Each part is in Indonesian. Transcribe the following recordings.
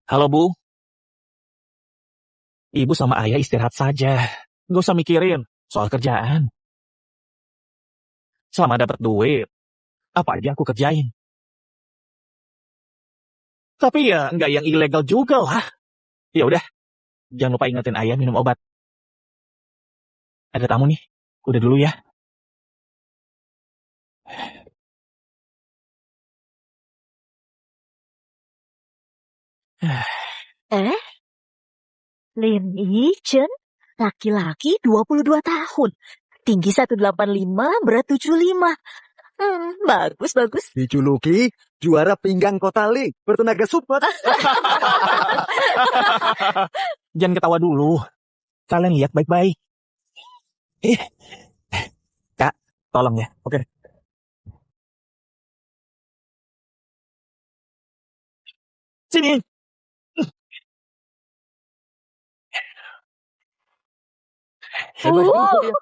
Halo Bu, Ibu sama Ayah istirahat saja. Nggak usah mikirin soal kerjaan. Selama dapat duit, apa aja aku kerjain. Tapi ya nggak yang ilegal juga lah. Ya udah, jangan lupa ingetin Ayah minum obat. Ada tamu nih, udah dulu ya. Eh, Lin Chen, laki-laki 22 tahun, tinggi 185, berat 75. Bagus, bagus. Dijuluki juara pinggang Kota Ling, bertenaga super. Jangan ketawa dulu. Kalian lihat baik-baik. Eh, Kak, tolong ya. Oke. Sini. Hebat juga dia.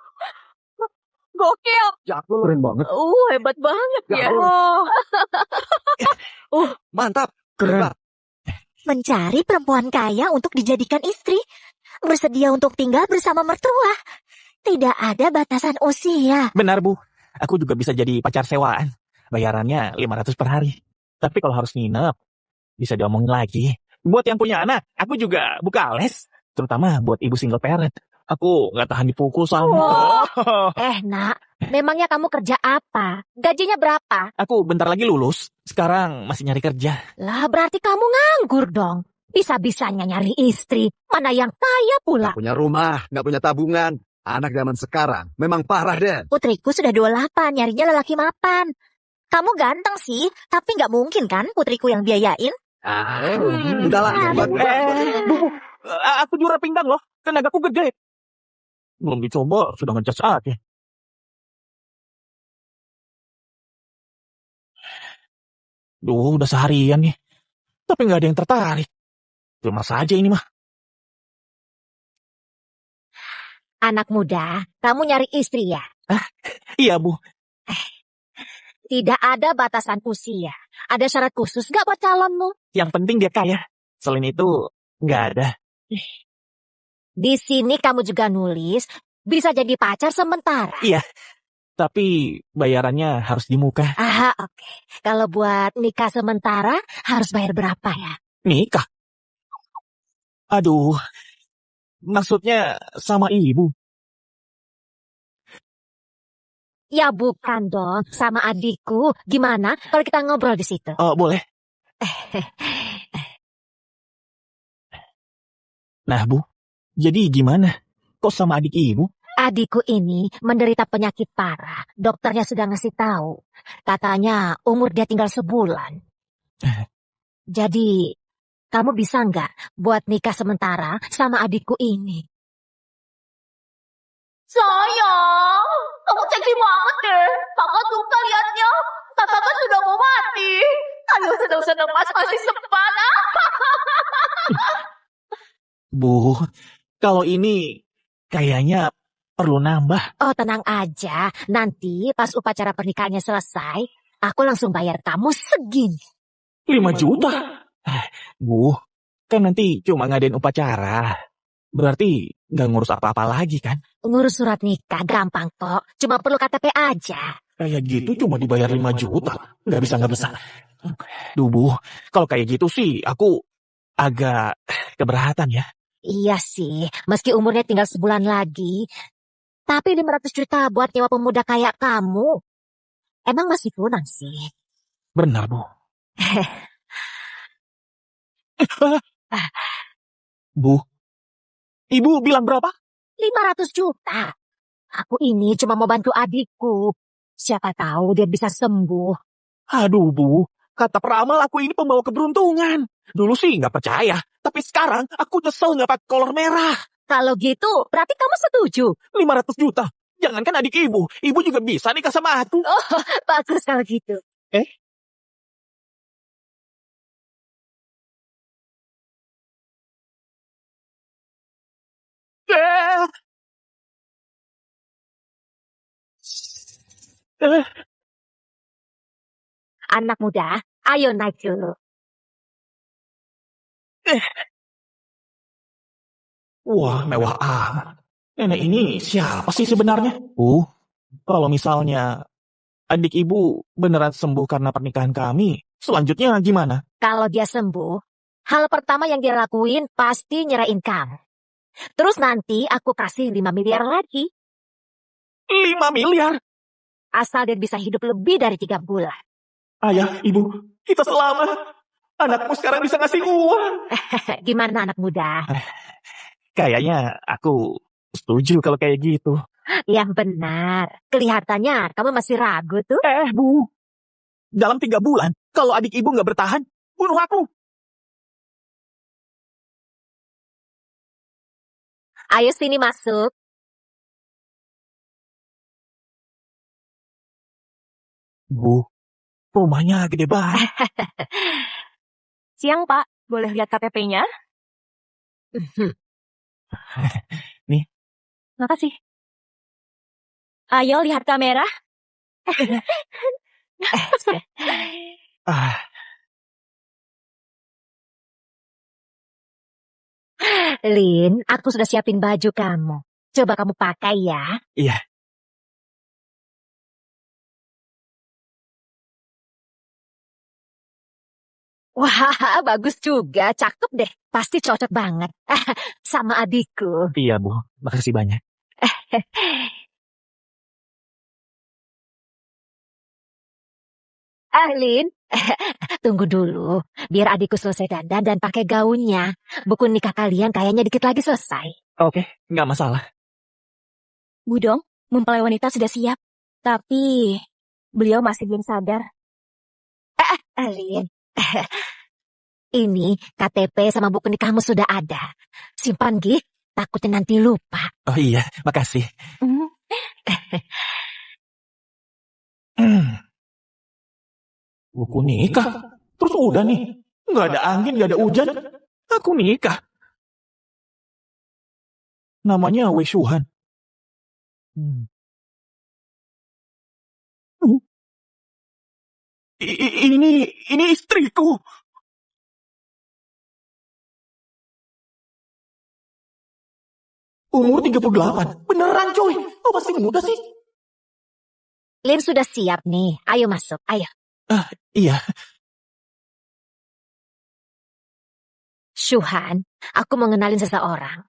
Gokil. Jago, keren banget. Hebat banget ya. Mantap. Keren. Hebat. Mencari perempuan kaya untuk dijadikan istri, bersedia untuk tinggal bersama mertua. Tidak ada batasan usia. Benar Bu, aku juga bisa jadi pacar sewaan. Bayarannya 500 per hari. Tapi kalau harus nginep, bisa diomongin lagi. Buat yang punya anak, aku juga buka les. Terutama buat ibu single parent. Aku nggak tahan dipukul sama. Nak, memangnya kamu kerja apa? Gajinya berapa? Aku bentar lagi lulus. Sekarang masih nyari kerja. Lah, berarti kamu nganggur dong. Bisa-bisanya nyari istri. Mana yang kaya pula. Nggak punya rumah, nggak punya tabungan. Anak zaman sekarang memang parah deh. Putriku sudah 28, nyarinya lelaki mapan. Kamu ganteng sih, tapi nggak mungkin kan putriku yang biayain? Udahlah. Bu, aku juara pinggang loh. Tenagaku gede. Belum dicoba, sudah ngejudge aja. Duh, udah seharian nih. Tapi nggak ada yang tertarik. Cuma saja ini mah. Anak muda, kamu nyari istri ya? Iya, Bu. Tidak ada batasan usia. Ada syarat khusus nggak buat calonmu? Yang penting dia kaya. Selain itu, nggak ada. Di sini kamu juga nulis, bisa jadi pacar sementara. Iya, tapi bayarannya harus di muka. Oke. Kalau buat nikah sementara, harus bayar berapa ya? Nikah? Aduh, maksudnya sama ibu. Ya bukan dong, sama adikku. Gimana kalau kita ngobrol di situ? Oh, boleh. Nah, Bu, jadi gimana? Kok sama adik ibu? Adikku ini menderita penyakit parah. Dokternya sudah ngasih tahu. Katanya umur dia tinggal sebulan. Jadi, kamu bisa nggak buat nikah sementara sama adikku ini? Sayang, kamu seksi banget deh. Kakak suka liatnya. Kakak kan sudah mau mati. Aduh, senang-senang pas masih sempat. Bu, kalau ini kayaknya perlu nambah. Oh, tenang aja. Nanti pas upacara pernikahannya selesai, aku langsung bayar kamu segini. 5 juta? Bu, kan nanti cuma ngadain upacara. Berarti nggak ngurus apa-apa lagi kan? Ngurus surat nikah gampang kok. Cuma perlu KTP aja. Kayak gitu cuma dibayar 5 juta. Nggak bisa. Duh, Bu, kalau kayak gitu sih aku agak keberatan ya. Iya sih, meski umurnya tinggal sebulan lagi. Tapi 500 juta buat nyewa pemuda kayak kamu. Emang masih kurang sih. Benar, Bu. Bu, Ibu bilang berapa? 500 juta. Aku ini cuma mau bantu adikku. Siapa tahu dia bisa sembuh. Aduh, Bu. Kata peramal aku ini pembawa keberuntungan. Dulu sih nggak percaya. Tapi sekarang aku nyesel nggak pakai kolor merah. Kalau gitu, berarti kamu setuju? 500 juta. Jangankan adik ibu. Ibu juga bisa nikah sama aku. Bagus kalau gitu. Anak muda, ayo naik dulu. Wah, mewah amat. Nenek ini siapa sih sebenarnya? Kalau misalnya adik ibu beneran sembuh karena pernikahan kami, selanjutnya gimana? Kalau dia sembuh, hal pertama yang dia lakuin pasti nyerahin kamu. Terus nanti aku kasih 5 miliar lagi. 5 miliar? Asal dia bisa hidup lebih dari 3 bulan. Ayah, ibu, kita selamat. Anakmu sekarang bisa ngasih uang. Gimana anak muda? Kayaknya aku setuju kalau kayak gitu. Yang benar. Kelihatannya kamu masih ragu tuh. Bu, dalam 3 bulan, kalau adik ibu nggak bertahan, bunuh aku. Ayo sini masuk. Bu, rumahnya gede banget. Siang, Pak. Boleh lihat KTP-nya? Nih. Makasih. Ayo lihat kamera. Ah, Lin, aku sudah siapin baju kamu. Coba kamu pakai ya. iya. Wah, bagus juga. Cakep deh. Pasti cocok banget. Sama adikku. Iya, Bu. Makasih banyak. Lin, tunggu dulu. Biar adikku selesai dandan dan pakai gaunnya. Buku nikah kalian kayaknya dikit lagi selesai. Oke, nggak masalah. Budong, mempelai wanita sudah siap. Tapi beliau masih belum sadar. Lin, ini KTP sama buku nikahmu sudah ada. Simpan, Gi. Takutnya nanti lupa. Oh iya, makasih. Hmm. Buku nikah? Terus udah nih. Nggak ada angin, nggak ada hujan. Aku nikah. Namanya Wei Shuhan. Ini istriku. Umur 38. Beneran coy. Oh masih muda sih. Lin sudah siap nih. Ayo masuk, ayo. Iya. Shuhan, aku mau ngenalin seseorang.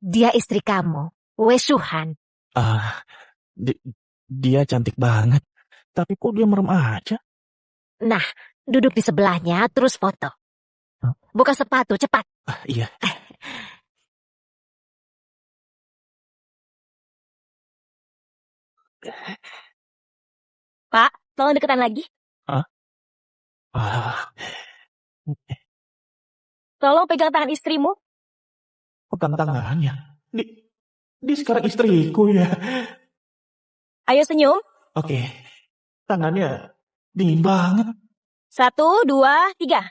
Dia istri kamu, Wei Shuhan. Dia cantik banget. Tapi kok dia merem aja? Nah, duduk di sebelahnya, terus foto. Buka sepatu, cepat. Iya. Pak, tolong deketan lagi. Tolong pegang tangan istrimu. Pegang tangannya. Dia sekarang istriku ya. Ayo senyum. Oke. Tangannya dingin banget. 1, 2, 3.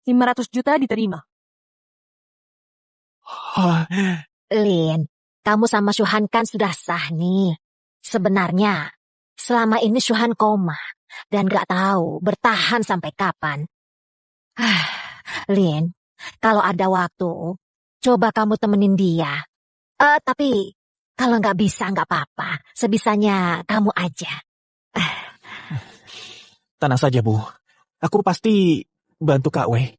500 juta diterima. Lin, kamu sama Shuhan kan sudah sah nih. Sebenarnya, selama ini Shuhan koma. Dan gak tahu bertahan sampai kapan. Lin, kalau ada waktu, coba kamu temenin dia. Tapi kalau nggak bisa nggak apa-apa. Sebisanya kamu aja. Tenang saja, Bu. Aku pasti bantu Kak Wei.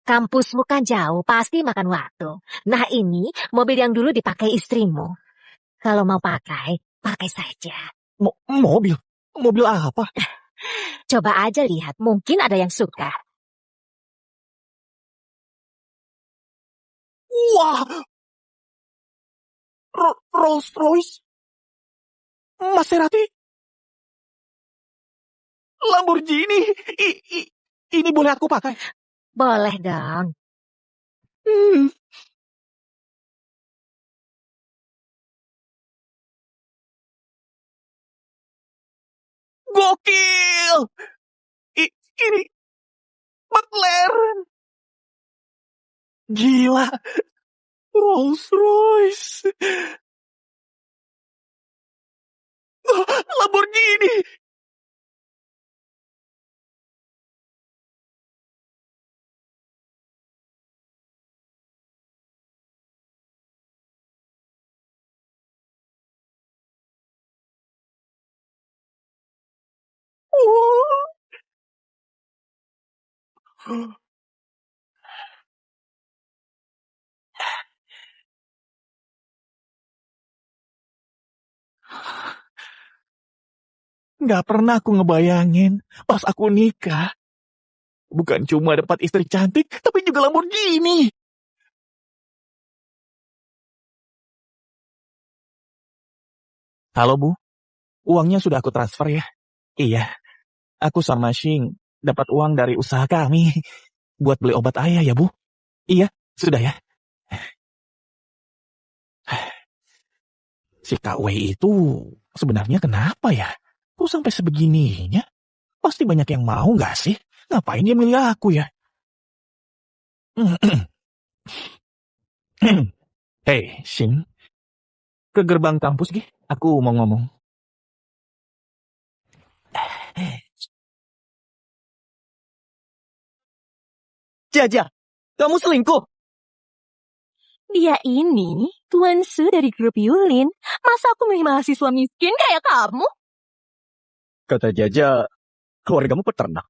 Kampusmu kan jauh, pasti makan waktu. Nah ini mobil yang dulu dipakai istrimu. Kalau mau pakai, pakai saja. Mobil? Mobil apa? Coba aja lihat, mungkin ada yang suka. Wah! Rolls Royce? Maserati? Lamborghini? Ini boleh aku pakai? Boleh dong. Gokil! Ini McLaren. Gila. Rolls Royce. Lamborghini. Nggak pernah aku ngebayangin pas aku nikah. Bukan cuma dapat istri cantik, tapi juga Lamborghini. Halo Bu, uangnya sudah aku transfer ya? Iya, aku sama Shing dapat uang dari usaha kami. Buat beli obat ayah ya Bu? Iya, sudah ya. Si Kak Wei itu sebenarnya kenapa ya? Kok sampai sebegininya? Pasti banyak yang mau nggak sih? Ngapain dia milih aku ya? Hei, Shing. Ke gerbang kampus, Gi. Aku mau ngomong. Jaja, kamu selingkuh? Dia ini Tuan Su dari grup Yulin. Masa aku milih mahasiswa miskin kayak kamu? Kata Jaja, keluargamu peternak.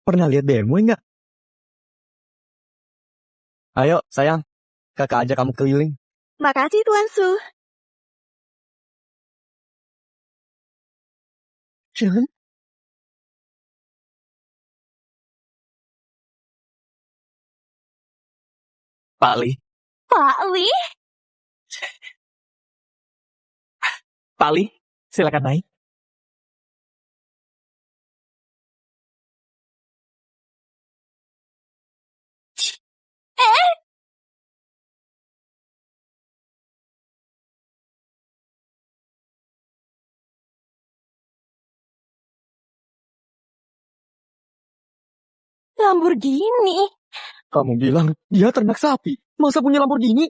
Pernah lihat BMW nggak? Ayo, sayang. Kakak ajak kamu keliling. Makasih Tuan Su. Jangan. Pak Li. Pak Li? Pak Li, silakan naik. Lamborghini? Kamu bilang dia ternak sapi. Masa punya Lamborghini?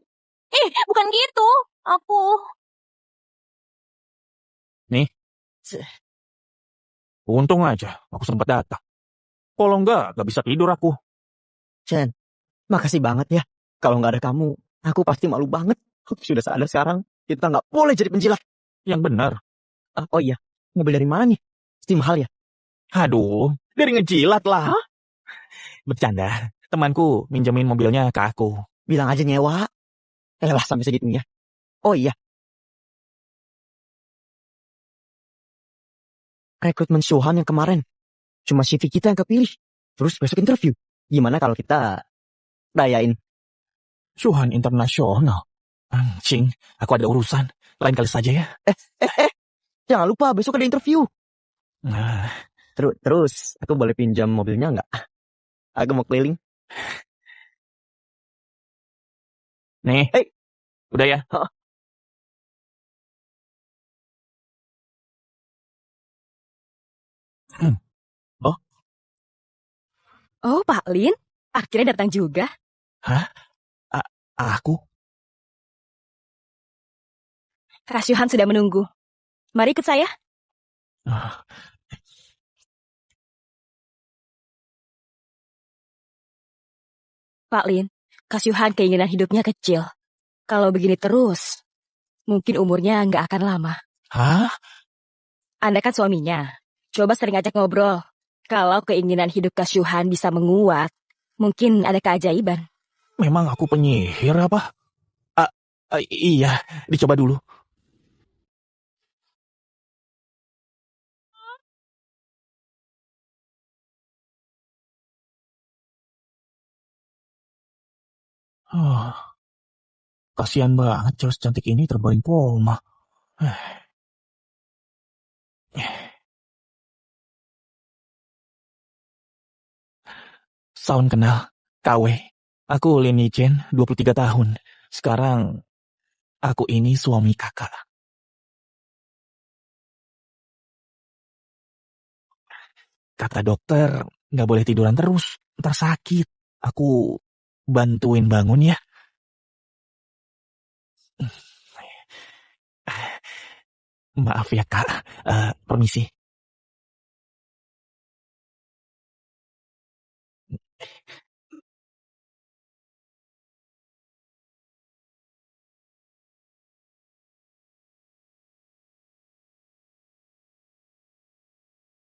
Bukan gitu. Aku... Nih. Untung aja aku sempat datang. Kalau nggak bisa tidur aku. Chen, makasih banget ya. Kalau nggak ada kamu, aku pasti malu banget. Aku sudah sadar sekarang, kita nggak boleh jadi penjilat. Yang benar. Oh iya, mobil dari mana nih? Pasti mahal ya? Aduh, dari ngejilat lah. Hah? Bercanda. Temanku minjemin mobilnya ke aku. Bilang aja nyewa. Lah sampai segitunya. Oh iya. Rekrutmen Suhan yang kemarin. Cuma CV kita yang kepilih. Terus besok interview. Gimana kalau kita rayain? Suhan internasional. Anjing, aku ada urusan. Lain kali saja ya. Jangan lupa besok ada interview. Nah, Terus, aku boleh pinjam mobilnya nggak? Aku mau keliling. nih. Udah ya? Oh, Pak Lin? Akhirnya datang juga. Hah? Aku? Kak Syuhan sudah menunggu. Mari ikut saya. Pak Lin, Kak Syuhan keinginan hidupnya kecil. Kalau begini terus, mungkin umurnya nggak akan lama. Hah? Anda kan suaminya. Coba sering ajak ngobrol. Kalau keinginan hidup Kak Syuhan bisa menguat, mungkin ada keajaiban. Memang aku penyihir apa? Iya, dicoba dulu. Kasihan banget cewek cantik ini terbaring koma. Salam kenal, KW. Aku Lin Yichen, 23 tahun. Sekarang, aku ini suami kakak. Kata dokter, Nggak boleh tiduran terus, ntar sakit. Aku bantuin bangun ya. Maaf ya Kak, permisi.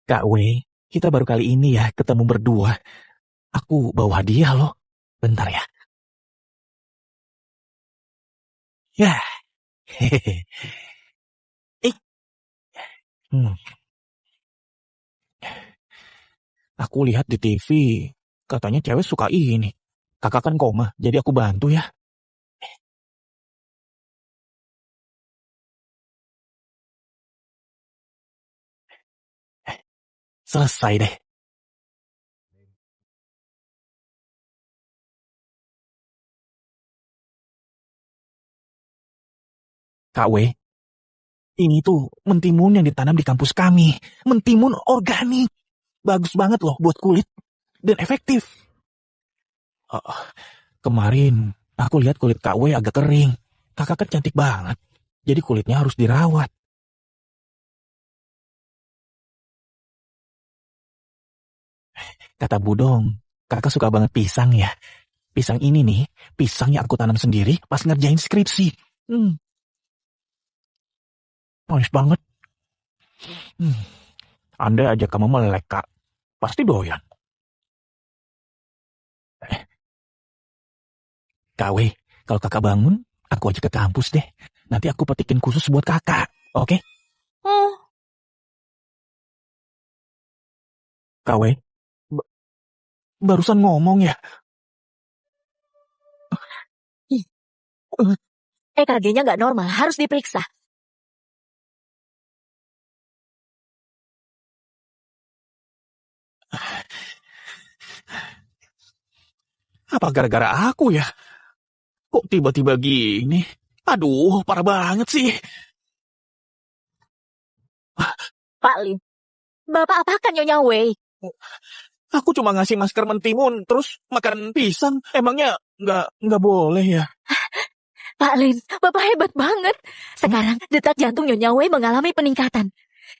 Kak W, kita baru kali ini ya ketemu berdua. Aku bawa hadiah loh. Bentar ya. Ya, hehehe. Eh, hmm, aku lihat di TV, katanya cewek suka ini. Kakak kan koma, jadi aku bantu ya. Selesai deh. Kak W, ini tuh mentimun yang ditanam di kampus kami. Mentimun organik. Bagus banget loh buat kulit. Dan efektif. Oh, kemarin aku lihat kulit Kak W agak kering. Kakak kan cantik banget. Jadi kulitnya harus dirawat. Kata Budong, kakak suka banget pisang ya. Pisang ini nih, pisang yang aku tanam sendiri pas ngerjain skripsi. Manis banget. Andai aja kamu melek, Kak. Pasti doyan. Kak W, kalau kakak bangun, aku aja ke kampus deh. Nanti aku petikin khusus buat kakak, oke? Hmm, Kak W, barusan ngomong ya. EKG-nya nggak normal, harus diperiksa. Apa gara-gara aku ya? Kok tiba-tiba gini? Aduh, parah banget sih. Pak Lin, Bapak apakan Nyonya Wei? Aku cuma ngasih masker mentimun, terus makan pisang. Emangnya nggak boleh ya? Pak Lin, Bapak hebat banget. Sekarang detak jantung Nyonya Wei mengalami peningkatan.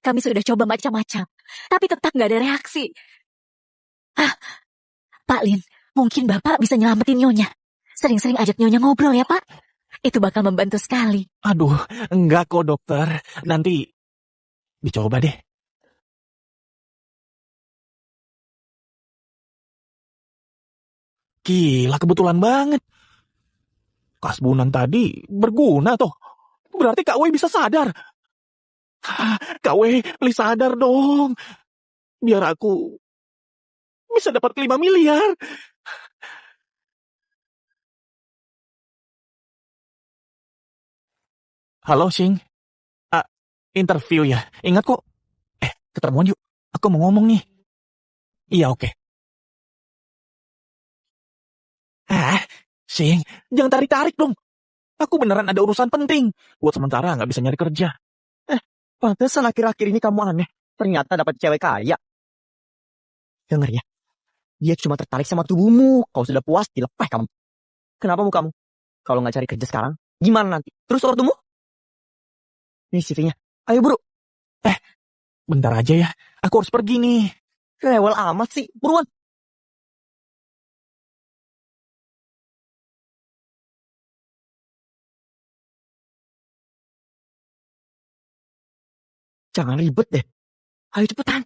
Kami sudah coba macam-macam, tapi tetap nggak ada reaksi. Pak Lin, mungkin Bapak bisa nyelamatin Nyonya. Sering-sering ajak Nyonya ngobrol ya Pak. Itu bakal membantu sekali. Aduh, enggak kok dokter. Nanti dicoba deh. Gila, kebetulan banget. Kasbunan tadi berguna toh. Berarti Kak Wei bisa sadar. Kak Wei, please sadar dong. Biar aku bisa dapat 5 miliar. Halo, Sing. Ah, interview ya. Ingat kok. Ketemuan yuk. Aku mau ngomong nih. Iya, oke. Sing, jangan tarik-tarik dong. Aku beneran ada urusan penting. Buat sementara nggak bisa nyari kerja. Pantesan akhir-akhir ini kamu aneh. Ternyata dapat cewek kaya. Dengar ya. Dia cuma tertarik sama tubuhmu. Kau sudah puas, dilepeh kamu. Kenapa kamu? Kalau nggak cari kerja sekarang, gimana nanti? Terus ortumu? Nih CV-nya. Ayo bro. Bentar aja ya. Aku harus pergi nih. Rewel amat sih. Buruan. Jangan ribet deh. Ayo cepetan.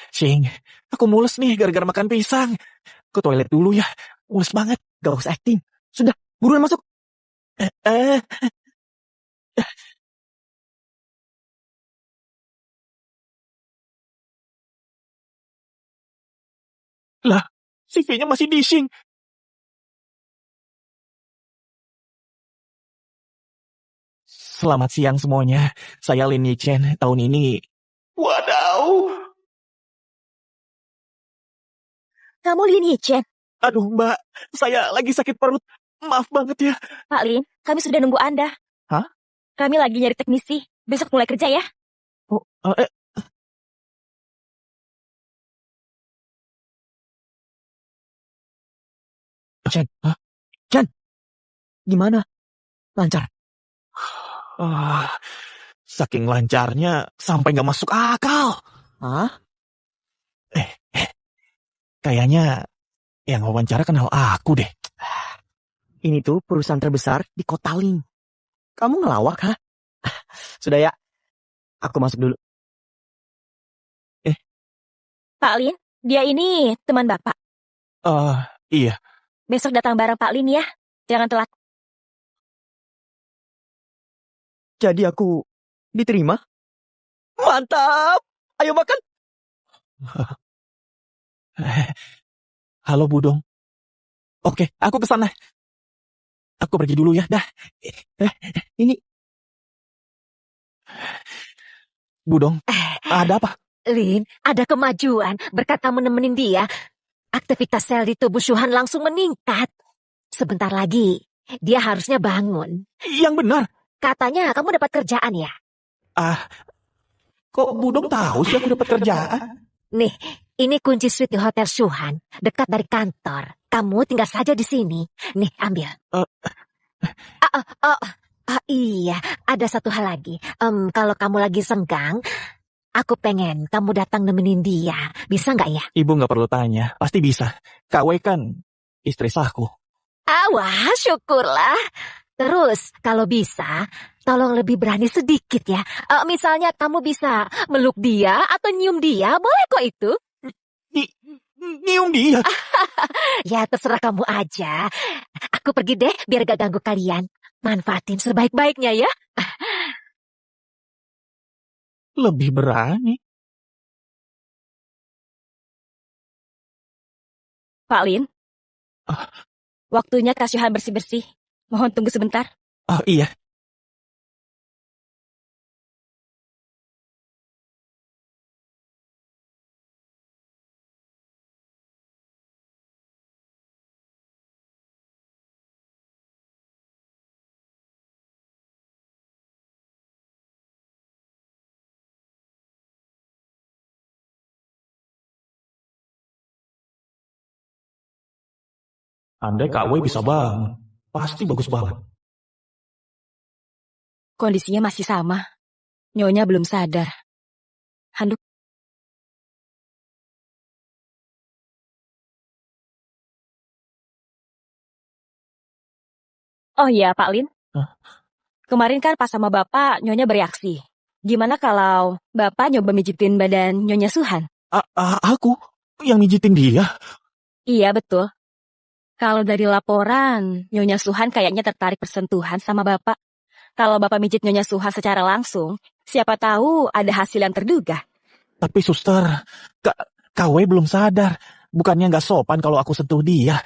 Sing, aku mules nih gara-gara makan pisang. Ke toilet dulu ya. Mules banget. Gak usah acting. Sudah, buruan masuk. Eh, Lah, CV-nya masih di Sing. Selamat siang semuanya. Saya Lin Yichen. Tahun ini... Wadaw. Kamu Lin Yichen. Aduh mbak, saya lagi sakit perut. Maaf banget ya. Pak Lin, kami sudah nunggu Anda. Hah? Kami lagi nyari teknisi. Besok mulai kerja ya. Oh, Chen, Hah? Chen, gimana? Lancar? Saking lancarnya sampai nggak masuk akal. Hah? Kayaknya yang wawancara kenal aku deh. Ini tuh perusahaan terbesar di kota Ling. Kamu ngelawak, ha? Sudah ya, aku masuk dulu. Pak Lin, dia ini teman Bapak. Iya. Besok datang bareng Pak Lin ya. Jangan telat. Jadi aku diterima? Mantap! Ayo makan! Halo Budong. Oke, aku kesana. Aku pergi dulu ya. Dah. Ini Budong, ada apa? Lin, ada kemajuan berkat kamu nemenin dia. Aktivitas sel di tubuh Shuhan langsung meningkat. Sebentar lagi, dia harusnya bangun. Yang benar. Katanya kamu dapat kerjaan ya? Kok Budong tahu sih aku dapat kerjaan? Nih, ini kunci suite di Hotel Shuhan, dekat dari kantor. Kamu tinggal saja di sini. Nih, ambil. Iya, ada satu hal lagi. Kalau kamu lagi senggang, aku pengen kamu datang nemenin dia. Bisa nggak ya? Ibu nggak perlu tanya, pasti bisa. Kak Wei kan istri sahku. Wah, syukurlah. Terus, kalau bisa, tolong lebih berani sedikit ya. Misalnya kamu bisa meluk dia atau nyium dia, boleh kok itu. Nyium dia. Ya, terserah kamu aja. Aku pergi deh, biar gak ganggu kalian. Manfaatin sebaik-baiknya ya. Lebih berani. Pak Lin, waktunya Kak Syuhan bersih-bersih. Mohon tunggu sebentar. Oh iya. Andai Kak Wei bisa bangun, pasti bagus banget. Kondisinya masih sama. Nyonya belum sadar. Handuk. Oh iya, Pak Lin. Hah? Kemarin kan pas sama Bapak, Nyonya bereaksi. Gimana kalau Bapak nyoba mijitin badan Nyonya Suhan? Aku yang mijitin dia. Iya, betul. Kalau dari laporan, Nyonya Suhan kayaknya tertarik persentuhan sama Bapak. Kalau Bapak mijit Nyonya Suhan secara langsung, siapa tahu ada hasil yang terduga. Tapi suster, Kak Wei belum sadar. Bukannya nggak sopan kalau aku sentuh dia.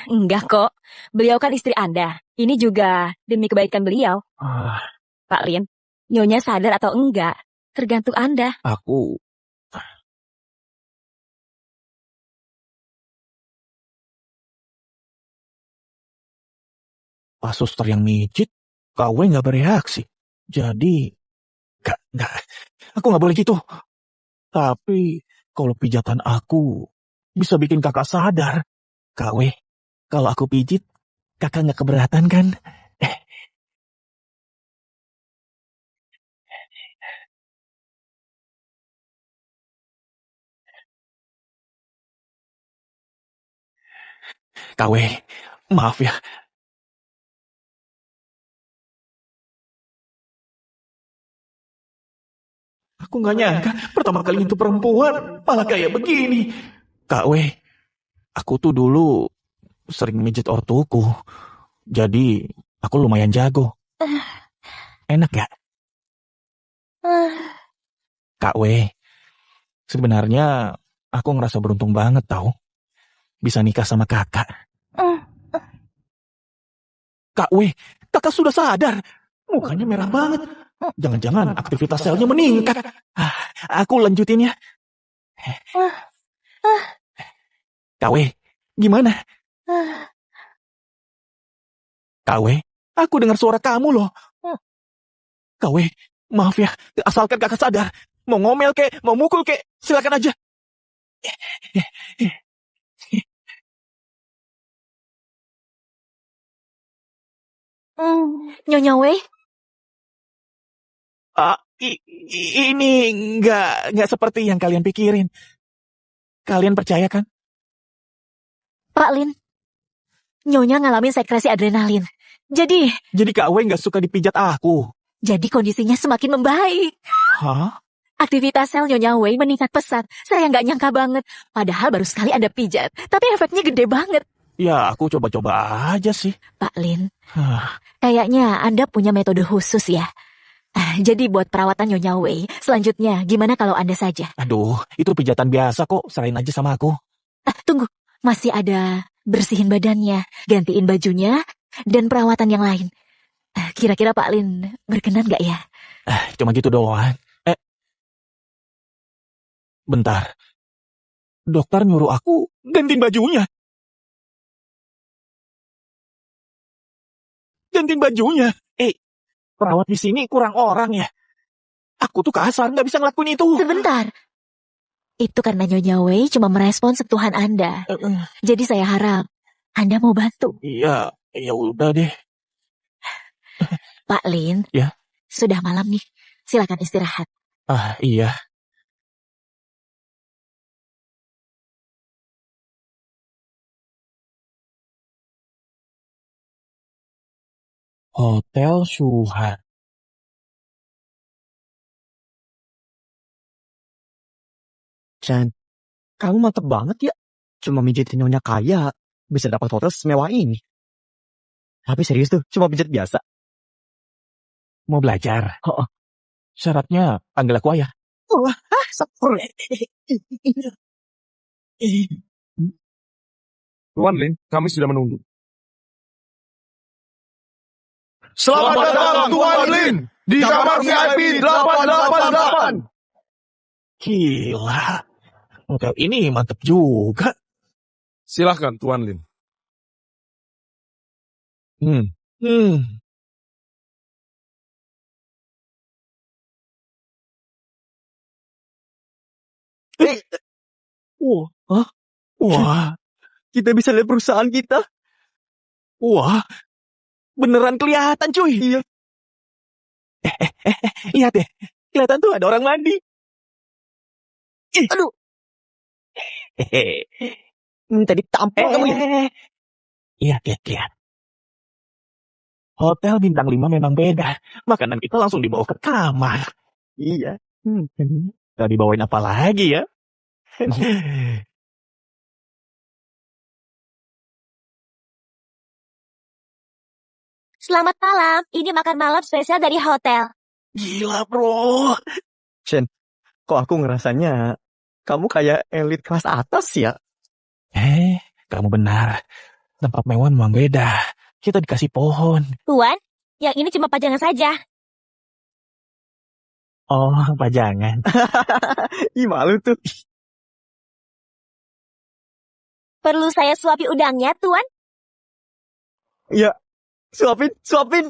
Enggak kok, beliau kan istri Anda. Ini juga demi kebaikan beliau. Pak Lin, Nyonya sadar atau enggak, tergantung Anda. Aku... Pas suster yang mijit, Kak Wei nggak bereaksi. Jadi, nggak. Aku nggak boleh gitu. Tapi, kalau pijatan aku bisa bikin kakak sadar. Kak Wei, kalau aku pijit, kakak nggak keberatan kan? Kak Wei, maaf ya. Aku nggak nyangka pertama kali itu perempuan malah kayak begini. Kak Wei, aku tuh dulu sering mijit ortuku. Jadi, aku lumayan jago. Enak gak? Kak Wei, sebenarnya aku ngerasa beruntung banget tau. Bisa nikah sama kakak. Kak Wei, kakak sudah sadar. Mukanya merah banget. Jangan-jangan aktivitas selnya meningkat. Aku lanjutin ya. Kak Wei, gimana? Kak Wei, aku dengar suara kamu loh. Kak Wei, maaf ya, asalkan kakak sadar. Mau ngomel kek, mau mukul kek, silakan aja. Nyonya Wei, Ini nggak seperti yang kalian pikirin. Kalian percaya kan? Pak Lin. Nyonya ngalamin sekresi adrenalin. Jadi Kak Wei nggak suka dipijat aku. kondisinya semakin membaik. Hah? Aktivitas sel Nyonya Wei meningkat pesat. Saya nggak nyangka banget. Padahal baru sekali Anda pijat. Tapi efeknya gede banget. Ya, aku coba-coba aja sih. Pak Lin, Hah. kayaknya Anda punya metode khusus ya. Jadi buat perawatan Nyonya Wei, selanjutnya gimana kalau Anda saja? Aduh, itu pijatan biasa kok. Serahin aja sama aku. Tunggu, masih ada bersihin badannya, gantiin bajunya, dan perawatan yang lain. Kira-kira Pak Lin berkenan nggak ya? Cuma gitu doang. Bentar. Dokter nyuruh aku gantiin bajunya. Gantiin bajunya. Perawat di sini kurang orang ya. Aku tuh kasar, nggak bisa ngelakuin itu. Sebentar. Itu karena Nyonya Wei cuma merespon sentuhan Anda. Jadi saya harap Anda mau bantu. Iya, ya udah deh. Pak Lin, Ya? Sudah malam nih. Silakan istirahat. Iya. Hotel Shuhan. Chan, kamu mantep banget ya. Cuma mijitin nyonya kaya, bisa dapat hotel semewah ini. Tapi serius tuh, cuma pijat biasa. Mau belajar? Oh. Syaratnya panggil aku ayah. Wah, sepuluh. Tuan Lin, kami sudah menunggu. Selamat datang Tuan Lin di kamar VIP 888. Gila. Hotel ini mantep juga. Silahkan Tuan Lin. Wah, Kita bisa lihat perusahaan kita. wah, beneran kelihatan cuy. Iya. Lihat deh, kelihatan tuh ada orang mandi. Aduh. Hehe. Minta ditampol kamu ya. Lihat. Hotel bintang 5 memang beda. Makanan kita langsung dibawa ke kamar. Iya. Gak dibawain apa lagi ya? Selamat malam. Ini makan malam spesial dari hotel. Gila bro. Kok aku ngerasanya kamu kayak elit kelas atas ya? Kamu benar. Tempat mewah memang beda. Kita dikasih pohon. Tuan, yang ini cuma pajangan saja. Oh, pajangan. Ih, malu tuh. Perlu saya suapi udangnya, Tuan? Ya, suapin.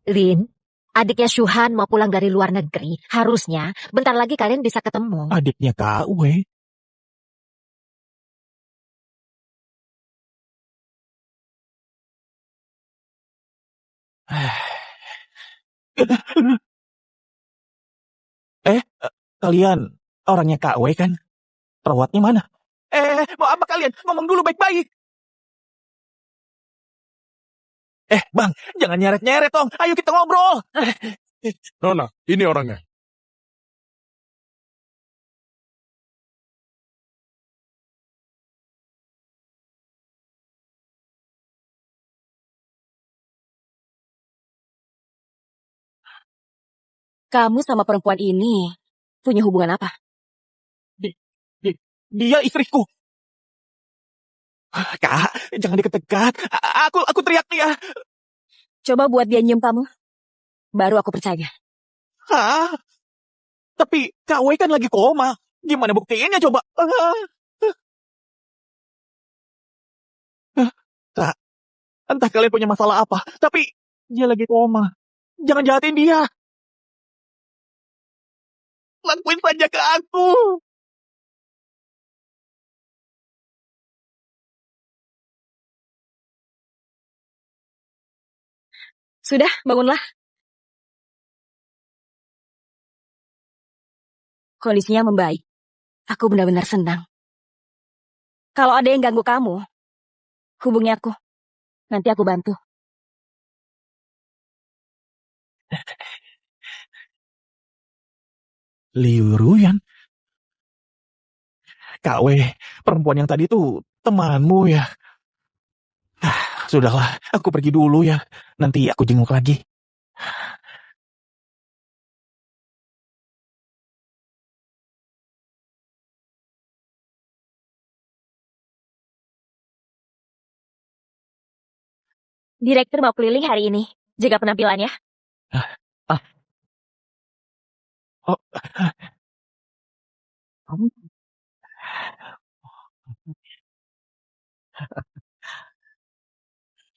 Lin, adiknya Shuhan mau pulang dari luar negeri. Harusnya bentar lagi kalian bisa ketemu. Adiknya Kak Wei. Kalian orangnya Kak Wei kan? Perawatnya mana? Mau apa kalian? Ngomong dulu baik-baik. Bang, jangan nyeret-nyeret dong. Ayo kita ngobrol. Nona, ini orangnya. Kamu sama perempuan ini punya hubungan apa? Dia istriku. Kak, jangan deket-dekat. Aku teriak dia. Coba buat dia nyium kamu. baru aku percaya. Hah? Tapi Kak Wei kan lagi koma. Gimana buktiinnya coba? Kak, entah kalian punya masalah apa, tapi dia lagi koma. Jangan jahatin dia. Lakuin saja ke aku. Sudah, bangunlah. Kondisinya membaik. Aku benar-benar senang. Kalau ada yang ganggu kamu, hubungi aku. Nanti aku bantu. Liu Ruyan. Kak Wei, perempuan yang tadi tuh temanmu ya? Sudahlah, aku pergi dulu ya. Nanti aku jenguk lagi. Direktur mau keliling hari ini. Jaga penampilannya. Oh,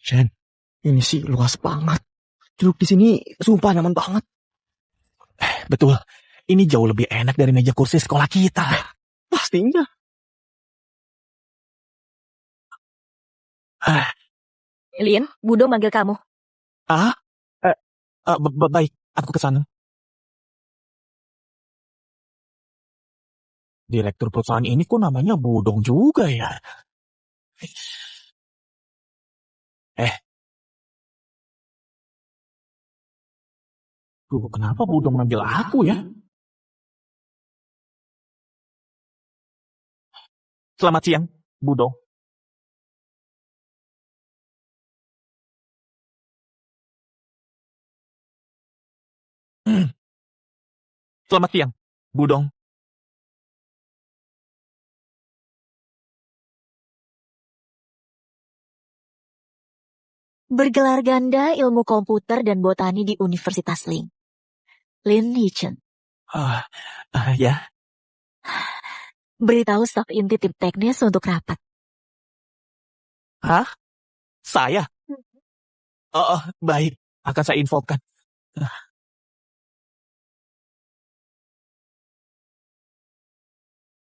Shen, ini sih luas banget. Duduk di sini sumpah nyaman banget. betul. Ini jauh lebih enak dari meja kursi sekolah kita. Pastinya. Lin, Budo manggil kamu. Baik, aku ke sana. Direktur perusahaan ini kok namanya Budong juga ya? Duh, kenapa Budong manggil aku ya? Selamat siang, Budong. Selamat siang, Budong. Bergelar ganda ilmu komputer dan botani di Universitas Ling. Lin Yichen. Ya, Beritahu staf inti tim teknis untuk rapat. hah? Saya? Baik, akan saya infokan.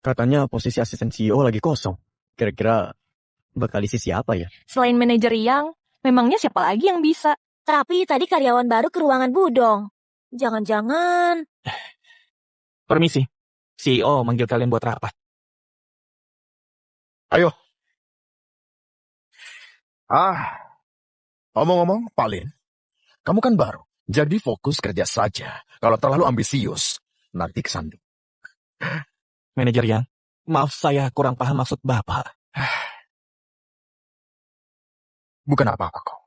Katanya posisi asisten CEO lagi kosong. Kira-kira bakal isi siapa ya? Selain manajer Yang, memangnya siapa lagi yang bisa? Tapi tadi karyawan baru ke ruangan Budong. Jangan-jangan... Permisi, CEO manggil kalian buat rapat. Ayo. Omong-omong, Pak Lin, kamu kan baru, jadi fokus kerja saja. Kalau terlalu ambisius, nanti kesandung. Manajer Yang, maaf saya kurang paham maksud Bapak. Bukan apa-apa kok.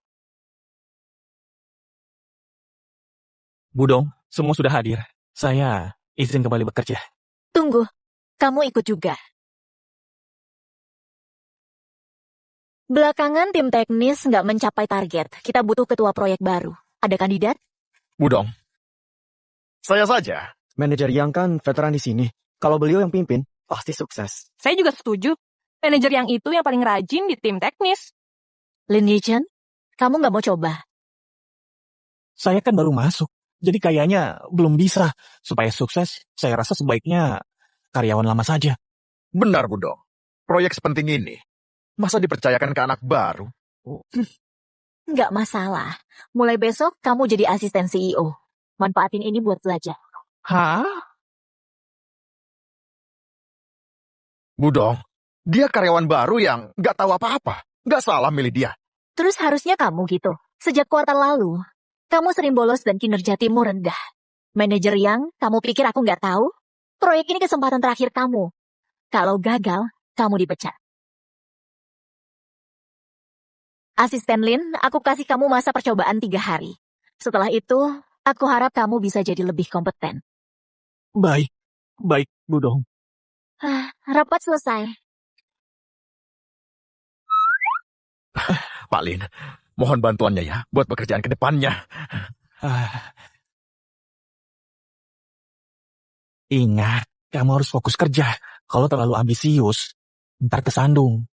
Budong, semua sudah hadir. Saya izin kembali bekerja. Tunggu, kamu ikut juga. Belakangan tim teknis nggak mencapai target. Kita butuh ketua proyek baru. Ada kandidat? Budong, saya saja. Manajer yang kan veteran di sini. Kalau beliau yang pimpin, pasti sukses. Saya juga setuju. Manajer Yang itu yang paling rajin di tim teknis. Lin Yichen, kamu nggak mau coba? Saya kan baru masuk, jadi kayaknya belum bisa. Supaya sukses, saya rasa sebaiknya karyawan lama saja. Benar, Budong. Proyek sepenting ini, masa dipercayakan ke anak baru? Nggak masalah. Mulai besok kamu jadi asisten CEO. Manfaatin ini buat belajar. Hah? Budong, dia karyawan baru yang nggak tahu apa-apa. Nggak salah milih dia. Terus harusnya kamu gitu. Sejak kuartal lalu, kamu sering bolos dan kinerja timmu rendah. Manajer Yang, kamu pikir aku nggak tahu? Proyek ini kesempatan terakhir kamu. Kalau gagal, kamu dipecat. Asisten Lin, aku kasih kamu masa percobaan 3 hari. Setelah itu, aku harap kamu bisa jadi lebih kompeten. Baik, Budong. Rapat selesai. Pak Lin, mohon bantuannya ya buat pekerjaan ke depannya. Ah, ingat, kamu harus fokus kerja. Kalau terlalu ambisius, ntar kesandung.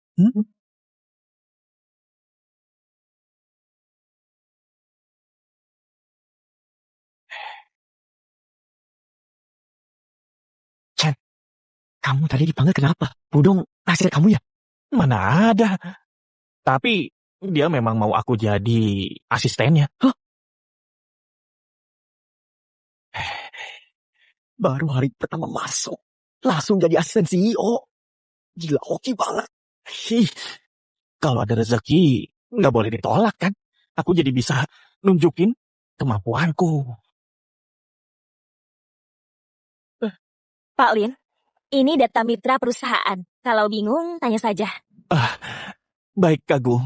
Chen, kamu tadi dipanggil kenapa? Budong, hasil kamu ya? Mana ada. Tapi dia memang mau aku jadi asistennya. Baru hari pertama masuk, langsung jadi asisten CEO. Gila, hoki banget. Ih, kalau ada rezeki, nggak boleh ditolak kan? Aku jadi bisa nunjukin kemampuanku. Pak Lin, ini data mitra perusahaan. Kalau bingung, tanya saja. Ah, baik, Kak Gu.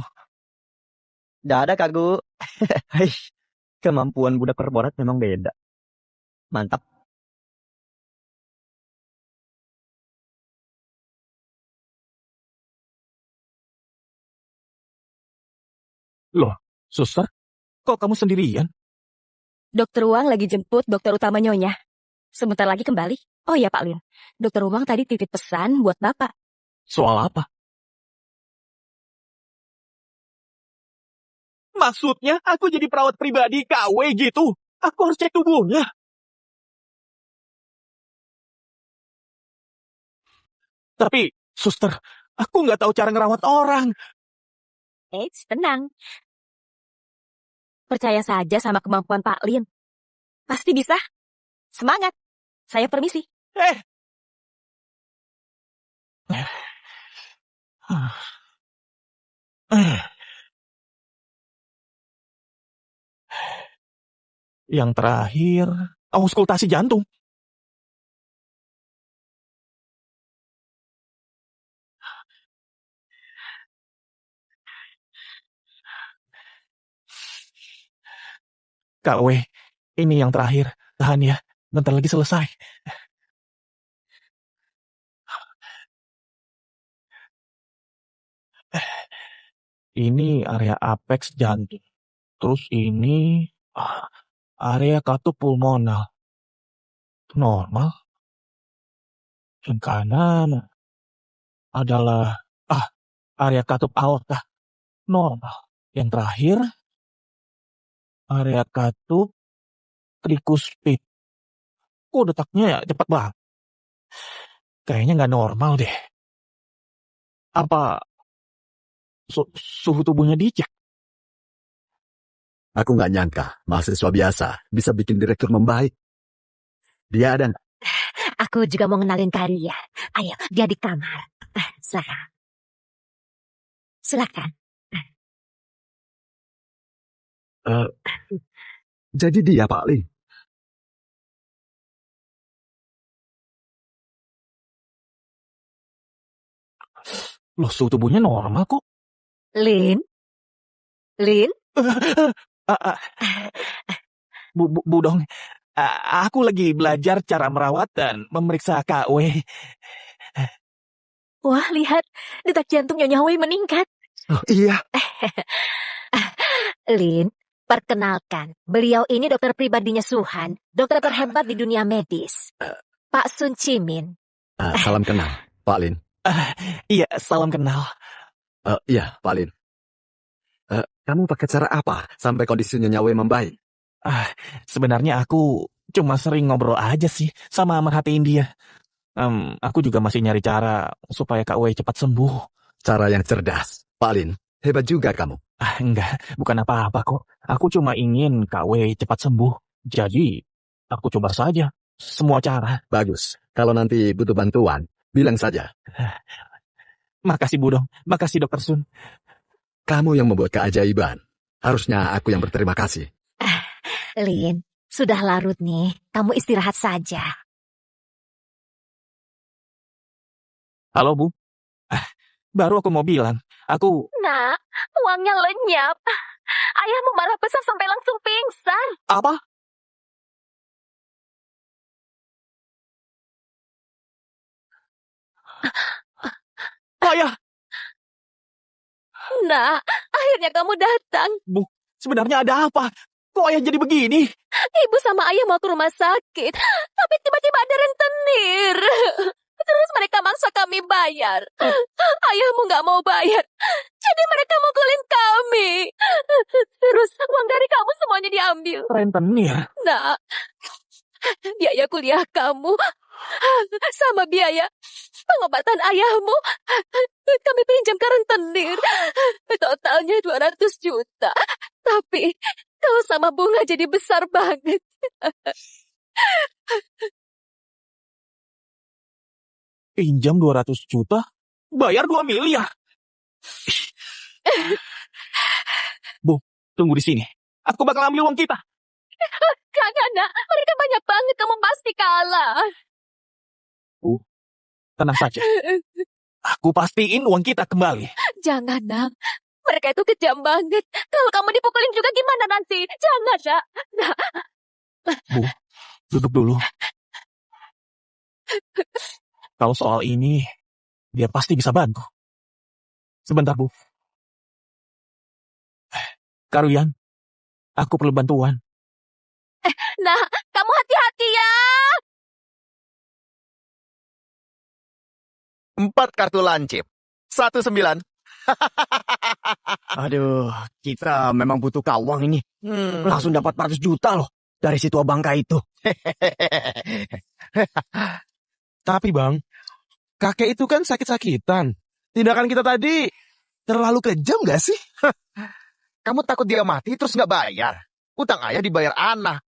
Dadah Kak Gu. Hai, kemampuan budak korporat memang beda. Mantap. Loh, suster, kok kamu sendirian? Dokter Wang lagi jemput dokter utama Nyonya. Sebentar lagi kembali. Oh ya Pak Lin, dokter Wang tadi titip pesan buat Bapak. Soal apa? Maksudnya aku jadi perawat pribadi KW gitu? Aku harus cek tubuhnya. Tapi, suster, aku nggak tahu cara ngerawat orang. Tenang. Percaya saja sama kemampuan Pak Lin. Pasti bisa. Semangat. Saya permisi. Eh. Yang terakhir, auskultasi jantung. Kak W, ini yang terakhir. Tahan ya, bentar lagi selesai. Ini area apex jantung. Terus ini area katup pulmonal. Normal. Yang kanan adalah area katup aorta. Normal. Yang terakhir, area katup trikuspid. Kok detaknya ya cepat banget? Kayaknya nggak normal deh. Apa suhu tubuhnya dicek? Aku nggak nyangka mahasiswa biasa bisa bikin direktur membaik. Dia ada nggak? Aku juga mau kenalin Karia. Ayo, dia di kamar. Silakan. Silakan. Jadi dia Pak Li. Loh, suhu tubuhnya normal kok. Lin? Lin? Budong, aku lagi belajar cara merawat dan memeriksa KW. Wah, lihat. Detak jantung Nyonya Wei meningkat. Oh, iya. Lin, perkenalkan. Beliau ini dokter pribadinya Suhan. Dokter terhebat di dunia medis. Pak Sun Chimin. Salam kenal, Pak Lin. Iya, salam kenal. Iya, Pak Lin. Kamu pakai cara apa sampai kondisinya Nyawe membaik? Sebenarnya aku cuma sering ngobrol aja sih sama merhatiin dia. Aku juga masih nyari cara supaya Kak Wei cepat sembuh. Cara yang cerdas, Pak Lin. Hebat juga kamu. Enggak, bukan apa-apa kok. Aku cuma ingin Kak Wei cepat sembuh. Jadi, aku coba saja semua cara. Bagus. Kalau nanti butuh bantuan, bilang saja. Makasih Budong, makasih Dokter Sun. Kamu yang membuat keajaiban. Harusnya aku yang berterima kasih. Lin, sudah larut nih. Kamu istirahat saja. Halo Bu. Baru aku mau bilang, aku... Nak, uangnya lenyap. Ayahmu marah besar sampai langsung pingsan. Apa? Ayah! Nak, akhirnya kamu datang. Bu, sebenarnya ada apa? Kok ayah jadi begini? Ibu sama ayah mau ke rumah sakit, tapi tiba-tiba ada rentenir. Terus mereka maksa kami bayar. Ayahmu nggak mau bayar, jadi mereka mukulin kami. Terus uang dari kamu semuanya diambil. Rentenir. Nah, biaya kuliah kamu sama biaya pengobatan ayahmu kami pinjam ke rentenir. Totalnya 200 juta. Tapi kalau sama bunga jadi besar banget. Pinjam 200 juta, bayar 2 miliar. Bu, tunggu di sini. Aku bakal ambil uang kita. Jangan, nak. Mereka banyak banget. Kamu pasti kalah. Bu, tenang saja. Aku pastiin uang kita kembali. Jangan, nak. Mereka itu kejam banget. Kalau kamu dipukulin juga gimana nanti? Jangan, nak. Nah, Bu, duduk dulu. Kalau soal ini, dia pasti bisa bantu. Sebentar, Bu. Karuyan, aku perlu bantuan. nah, kamu hati-hati ya. 4 kartu lancip. 19. Aduh, kita memang butuh kawang ini. Langsung dapat 400 juta loh dari si tua bangka itu. Tapi bang, kakek itu kan sakit-sakitan. Tindakan kita tadi terlalu kejam gak sih? Kamu takut dia mati terus nggak bayar? Utang ayah dibayar anak.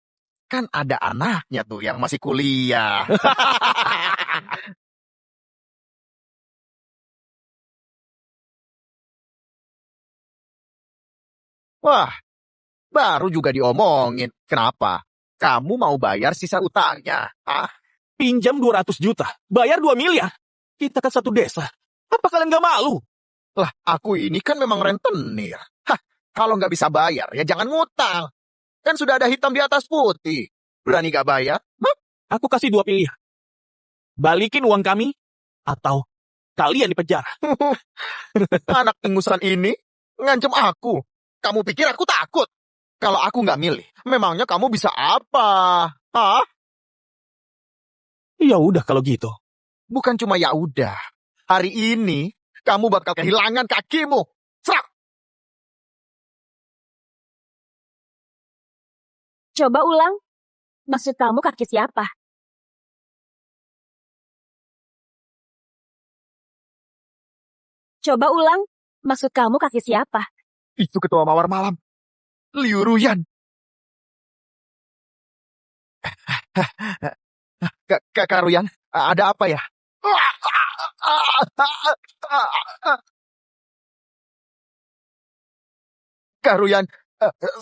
Kan ada anaknya tuh yang masih kuliah. Wah, baru juga diomongin. Kenapa? Kamu mau bayar sisa utangnya? Ah, Pinjam 200 juta, bayar 2 miliar. Kita kan satu desa. Apa kalian gak malu? lah, aku ini kan memang rentenir. Hah, kalau nggak bisa bayar, ya jangan ngutang. Kan sudah ada hitam di atas putih. Berani nggak bayar? Hah? Aku kasih 2 pilihan. Balikin uang kami, atau kalian di penjara. Anak ingusan ini ngancem aku. Kamu pikir aku takut? Kalau aku nggak milih, memangnya kamu bisa apa? Hah? Ya udah kalau gitu. Bukan cuma ya udah. Hari ini kamu bakal kehilangan kakimu. Serak! Coba ulang. Maksud kamu kaki siapa? Coba ulang. Maksud kamu kaki siapa? Itu ketua mawar malam. Liu Ruyan. Kak Ruyan, ada apa ya? Kak Ruyan,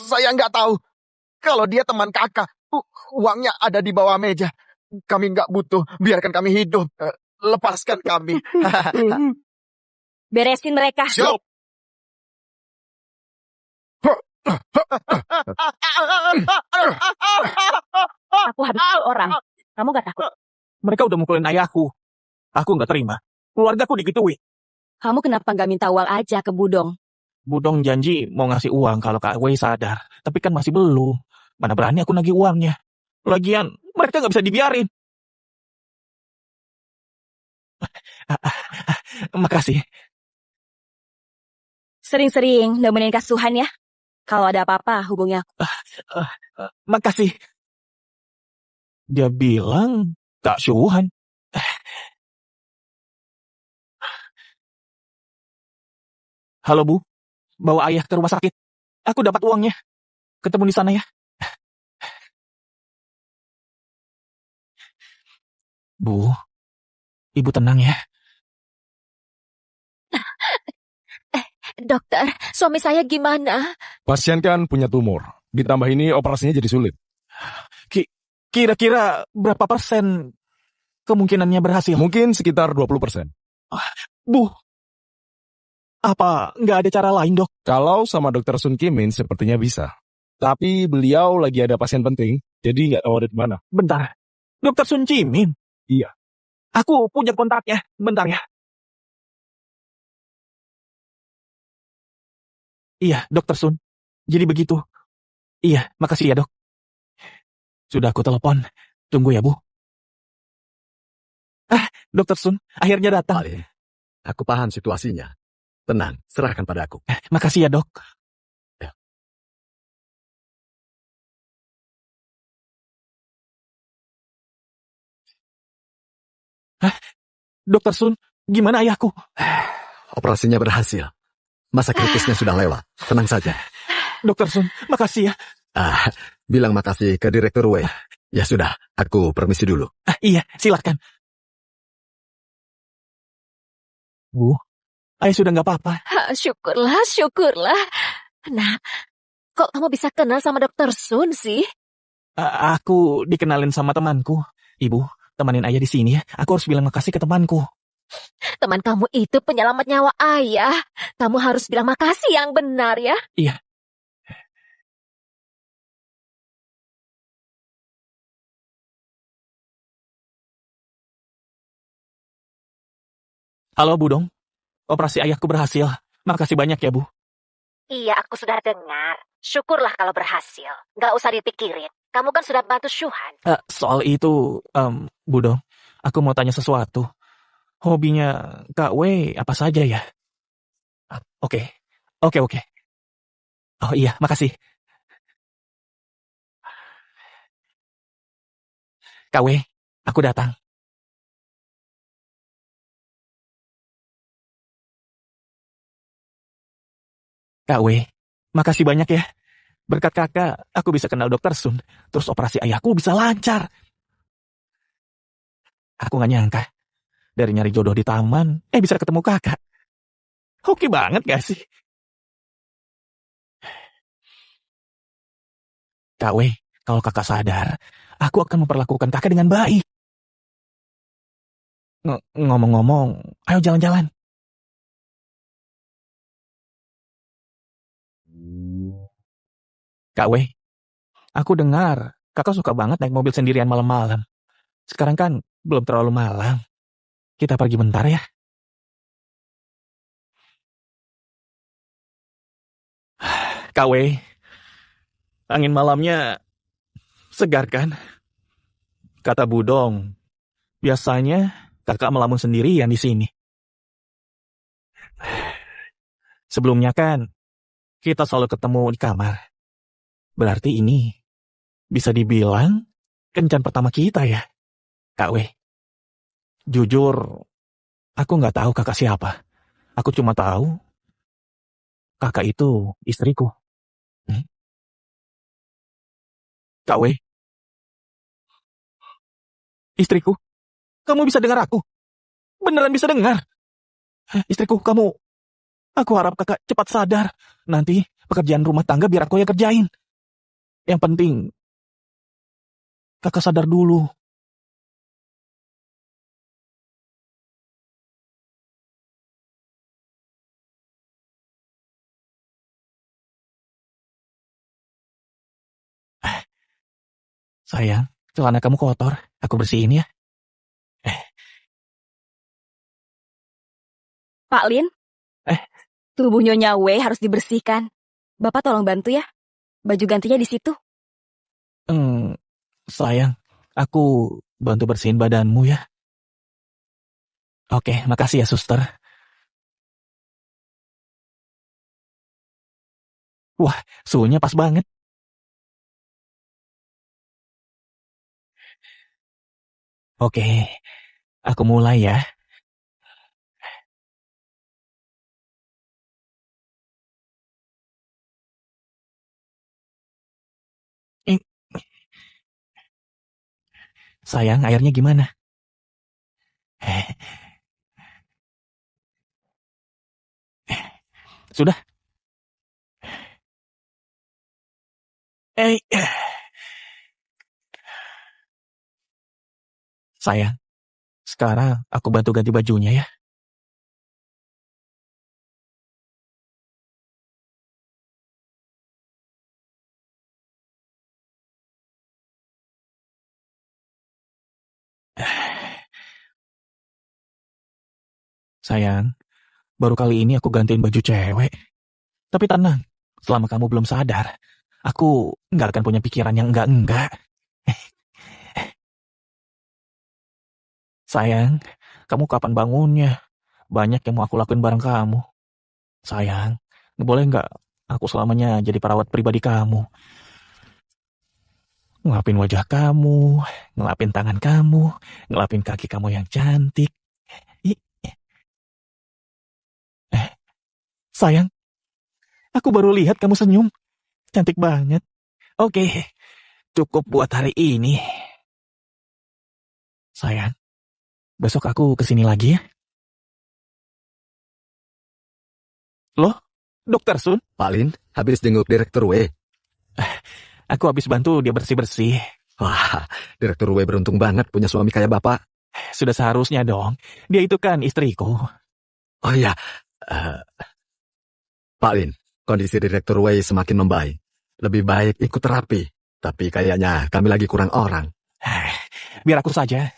saya nggak tahu. Kalau dia teman kakak, uangnya ada di bawah meja. Kami nggak butuh, biarkan kami hidup. Lepaskan kami. Beresin mereka. Siap. Aku habis orang. Kamu gak takut? Mereka udah mukulin ayahku. Aku nggak terima. Keluargaku digituin. Kamu kenapa gak minta uang aja ke Budong? Budong janji mau ngasih uang kalau Kak Wei sadar. Tapi kan masih belum. Mana berani aku nagih uangnya. Lagian, mereka nggak bisa dibiarin. Makasih. Sering-sering nemenin Kak Suhan ya. Kalau ada apa-apa hubungi aku. Makasih. Dia bilang Kak Suhan. Halo Bu, bawa ayah ke rumah sakit. Aku dapat uangnya. Ketemu di sana ya. Bu, Ibu tenang ya. Dokter, suami saya gimana? Pasien kan punya tumor. Ditambah ini operasinya jadi sulit. Kira-kira berapa persen kemungkinannya berhasil? Mungkin sekitar 20%. Bu, apa nggak ada cara lain dok? Kalau sama dokter Sun Kimin sepertinya bisa. Tapi beliau lagi ada pasien penting, jadi nggak tahu ada di mana. Bentar, dokter Sun Jimin? Iya. Aku punya kontaknya, bentar ya. Iya, dokter Sun. Jadi begitu. Iya, makasih ya dok. Sudah aku telepon. Tunggu ya Bu. Dokter Sun, akhirnya datang. Palin, aku paham situasinya. Tenang, serahkan pada aku. Makasih ya dok. Ya. Dokter Sun, gimana ayahku? Operasinya berhasil. Masa kritisnya sudah lewat. Tenang saja. Dokter Sun, makasih ya. Bilang makasih ke Direktur Wei. Ya sudah, aku permisi dulu. Iya, silakan. Bu, ayah sudah nggak apa-apa. Syukurlah, syukurlah. Nah, kok kamu bisa kenal sama Dokter Sun sih? Aku dikenalin sama temanku. Ibu, temanin ayah di sini ya. Aku harus bilang makasih ke temanku. Teman kamu itu penyelamat nyawa ayah. Kamu harus bilang makasih yang benar ya. Iya. Halo Bu Dong, operasi ayahku berhasil. Makasih banyak ya Bu. Iya, aku sudah dengar. Syukurlah kalau berhasil. Nggak usah dipikirin. Kamu kan sudah bantu Shuhan. Soal itu, Bu Dong, aku mau tanya sesuatu. Hobinya Kak Wei apa saja ya? Oke. Oh iya, makasih. Kak Wei, aku datang. Kak Wei, makasih banyak ya. Berkat kakak, aku bisa kenal Dokter Sun. Terus operasi ayahku bisa lancar. Aku gak nyangka. Dari nyari jodoh di taman, bisa ketemu kakak. Oke banget gak sih? Kak Wei, kalau kakak sadar, aku akan memperlakukan kakak dengan baik. Ngomong-ngomong, ayo jalan-jalan. Kak Wei, aku dengar kakak suka banget naik mobil sendirian malam-malam. Sekarang kan belum terlalu malam. Kita pergi bentar ya. Kak Wei, angin malamnya segar kan? Kata Budong, biasanya kakak melamun sendirian di sini. Sebelumnya kan kita selalu ketemu di kamar. Berarti ini bisa dibilang kencan pertama kita ya, Kak Wei. Jujur, aku nggak tahu kakak siapa. Aku cuma tahu kakak itu istriku. Kak Wei, istriku, kamu bisa dengar aku? Beneran bisa dengar? Istriku, aku harap kakak cepat sadar. Nanti pekerjaan rumah tangga biar aku yang kerjain. Yang penting, kakak sadar dulu. Sayang, celana kamu kotor. Aku bersihin ya. Pak Lin, tubuh Nyonya Wei harus dibersihkan. Bapak tolong bantu ya. Baju gantinya di situ. Sayang, aku bantu bersihin badanmu ya. Oke, makasih ya suster. Wah, suhunya pas banget. Oke, aku mulai ya. Eh, Sayang, airnya gimana? Sudah? Eh, Sayang, sekarang aku bantu ganti bajunya ya. Sayang, baru kali ini aku gantiin baju cewek. Tapi tenang, selama kamu belum sadar, Aku nggak akan punya pikiran yang enggak-enggak. Sayang, kamu kapan bangunnya? Banyak yang mau aku lakuin bareng kamu. Sayang, boleh nggak aku selamanya jadi perawat pribadi kamu? Ngelapin wajah kamu, ngelapin tangan kamu, ngelapin kaki kamu yang cantik. Ih, sayang, aku baru lihat kamu senyum. Cantik banget. Oke, cukup buat hari ini. Sayang, besok aku kesini lagi ya. Loh, Dokter Sun, Palin, habis jenguk Direktur W. aku habis bantu dia bersih-bersih. Wah, Direktur W beruntung banget punya suami kayak Bapak. Sudah seharusnya dong. Dia itu kan istriku. Oh iya, eh, Palin, kondisi Direktur W semakin membaik. Lebih baik ikut terapi. Tapi kayaknya kami lagi kurang orang. Biar aku saja.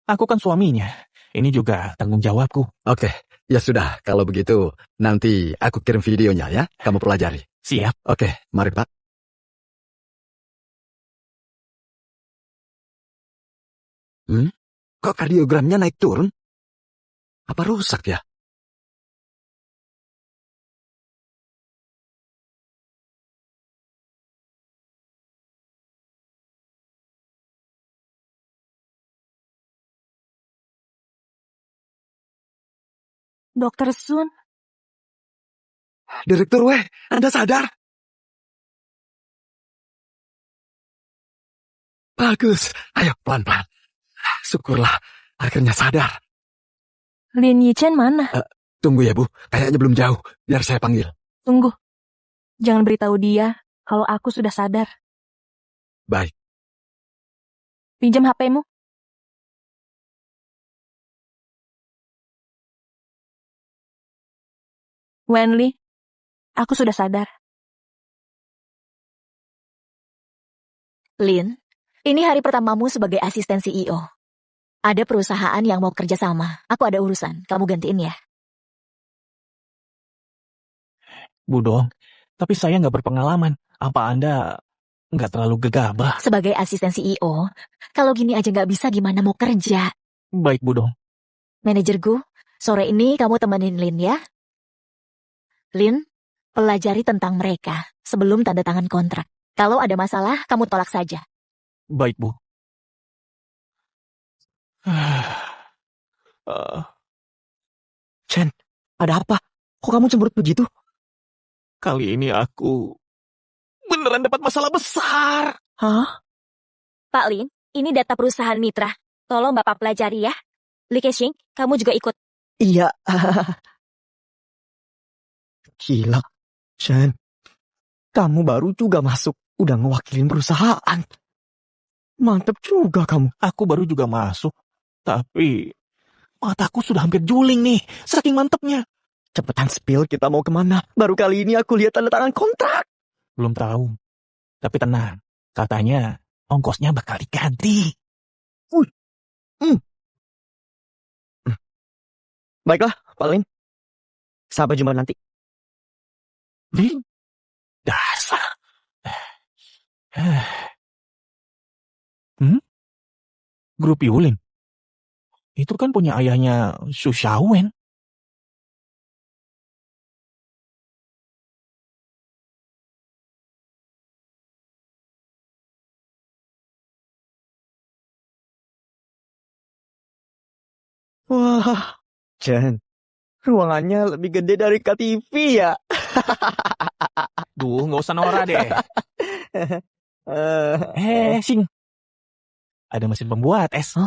Aku kan suaminya. Ini juga tanggung jawabku. Oke, ya sudah. Kalau begitu, nanti aku kirim videonya ya. Kamu pelajari. Siap. Oke, mari Pak. Kok kardiogramnya naik turun? Apa rusak ya? Dokter Sun, Direktur W, Anda sadar? Bagus. Ayo, pelan-pelan. Syukurlah, akhirnya sadar. Lin Yichen mana? Tunggu ya, Bu. Kayaknya belum jauh. Biar saya panggil. Tunggu. Jangan beritahu dia kalau aku sudah sadar. Baik. Pinjam HP-mu. Wenli, aku sudah sadar. Lin, ini hari pertamamu sebagai asisten CEO. Ada perusahaan yang mau kerja sama. Aku ada urusan. Kamu gantiin ya. Budong, tapi saya nggak berpengalaman. Apa Anda nggak terlalu gegabah? Sebagai asisten CEO, kalau gini aja nggak bisa gimana mau kerja. Baik, Budong. Manajerku, sore ini kamu temenin Lin ya. Lin, pelajari tentang mereka sebelum tanda tangan kontrak. Kalau ada masalah, kamu tolak saja. Baik, Bu. Chen, ada apa? Kok kamu cemberut begitu? Kali ini aku beneran dapat masalah besar. Hah? Pak Lin, ini data perusahaan mitra. Tolong Bapak pelajari ya. Li Kexing, kamu juga ikut. Iya. Gila. Chen, kamu baru juga masuk. Udah ngewakilin perusahaan. Mantep juga kamu. Aku baru juga masuk. Tapi mataku sudah hampir juling nih. Saking mantepnya. Cepetan spill, kita mau kemana? Baru kali ini aku lihat tanda tangan kontrak. Belum tahu. Tapi tenang. Katanya ongkosnya bakal diganti. Baiklah, Palin. Sampai jumpa nanti. Dasar. Grup Yulin. Itu kan punya ayahnya Su Xiaowen. Wah, Chen. Ruangannya lebih gede dari KTV ya. Duh, nggak usah norak deh. Sing. Ada mesin pembuat es. Hah?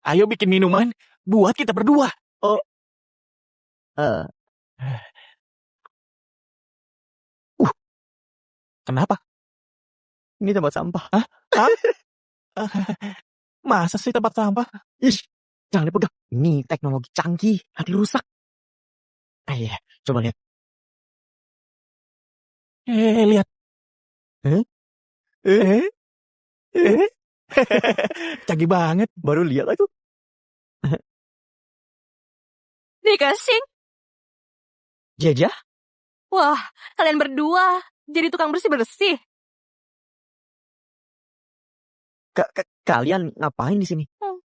Ayo bikin minuman buat kita berdua. Kenapa? Ini tempat sampah. Masa sih tempat sampah? Ish, jangan dipegang. Ini teknologi canggih, nanti rusak. Iya, coba lihat. Lihat. Canggih banget. Baru lihat aku. Li Kexing, Jeja? wah, kalian berdua. Jadi tukang bersih-bersih. Kalian ngapain di sini? Hmm.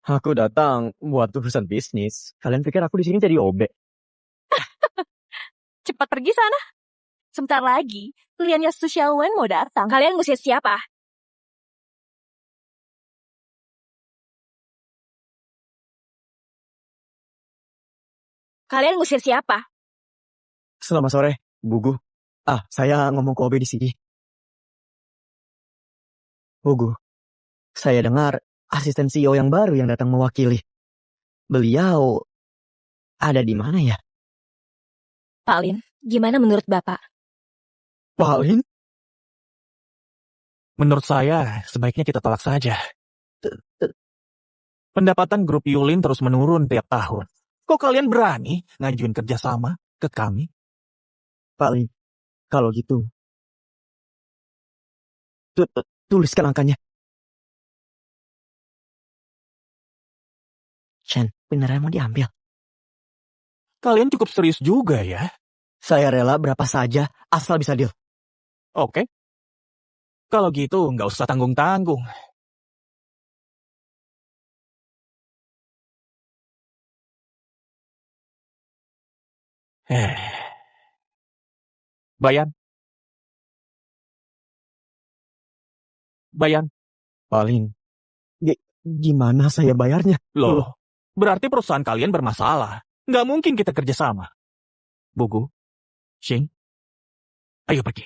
Aku datang buat urusan bisnis. Kalian pikir aku di sini jadi OB? Cepat pergi sana. Sebentar lagi, kliennya Su Xiaowen mau datang. Kalian ngusir siapa? Kalian ngusir siapa? Selamat sore, Bugu. Saya ngomong ke OB di sini. Bugu, saya dengar asisten CEO yang baru yang datang mewakili. Beliau ada di mana ya? Pak Lin, gimana menurut Bapak? Pak Lin? Menurut saya, sebaiknya kita tolak saja. Pendapatan grup Yulin terus menurun tiap tahun. Kok kalian berani ngajuin kerjasama ke kami? Pak Lin, kalau gitu, tuliskan angkanya. Chen, beneran mau diambil? Kalian cukup serius juga ya. Saya rela berapa saja, asal bisa deal. Oke. Kalau gitu, nggak usah tanggung-tanggung. Bayan. Bayan. Pak Lin, gimana saya bayarnya? Loh, berarti perusahaan kalian bermasalah. Nggak mungkin kita kerjasama. Bugu, Xing, ayo pergi.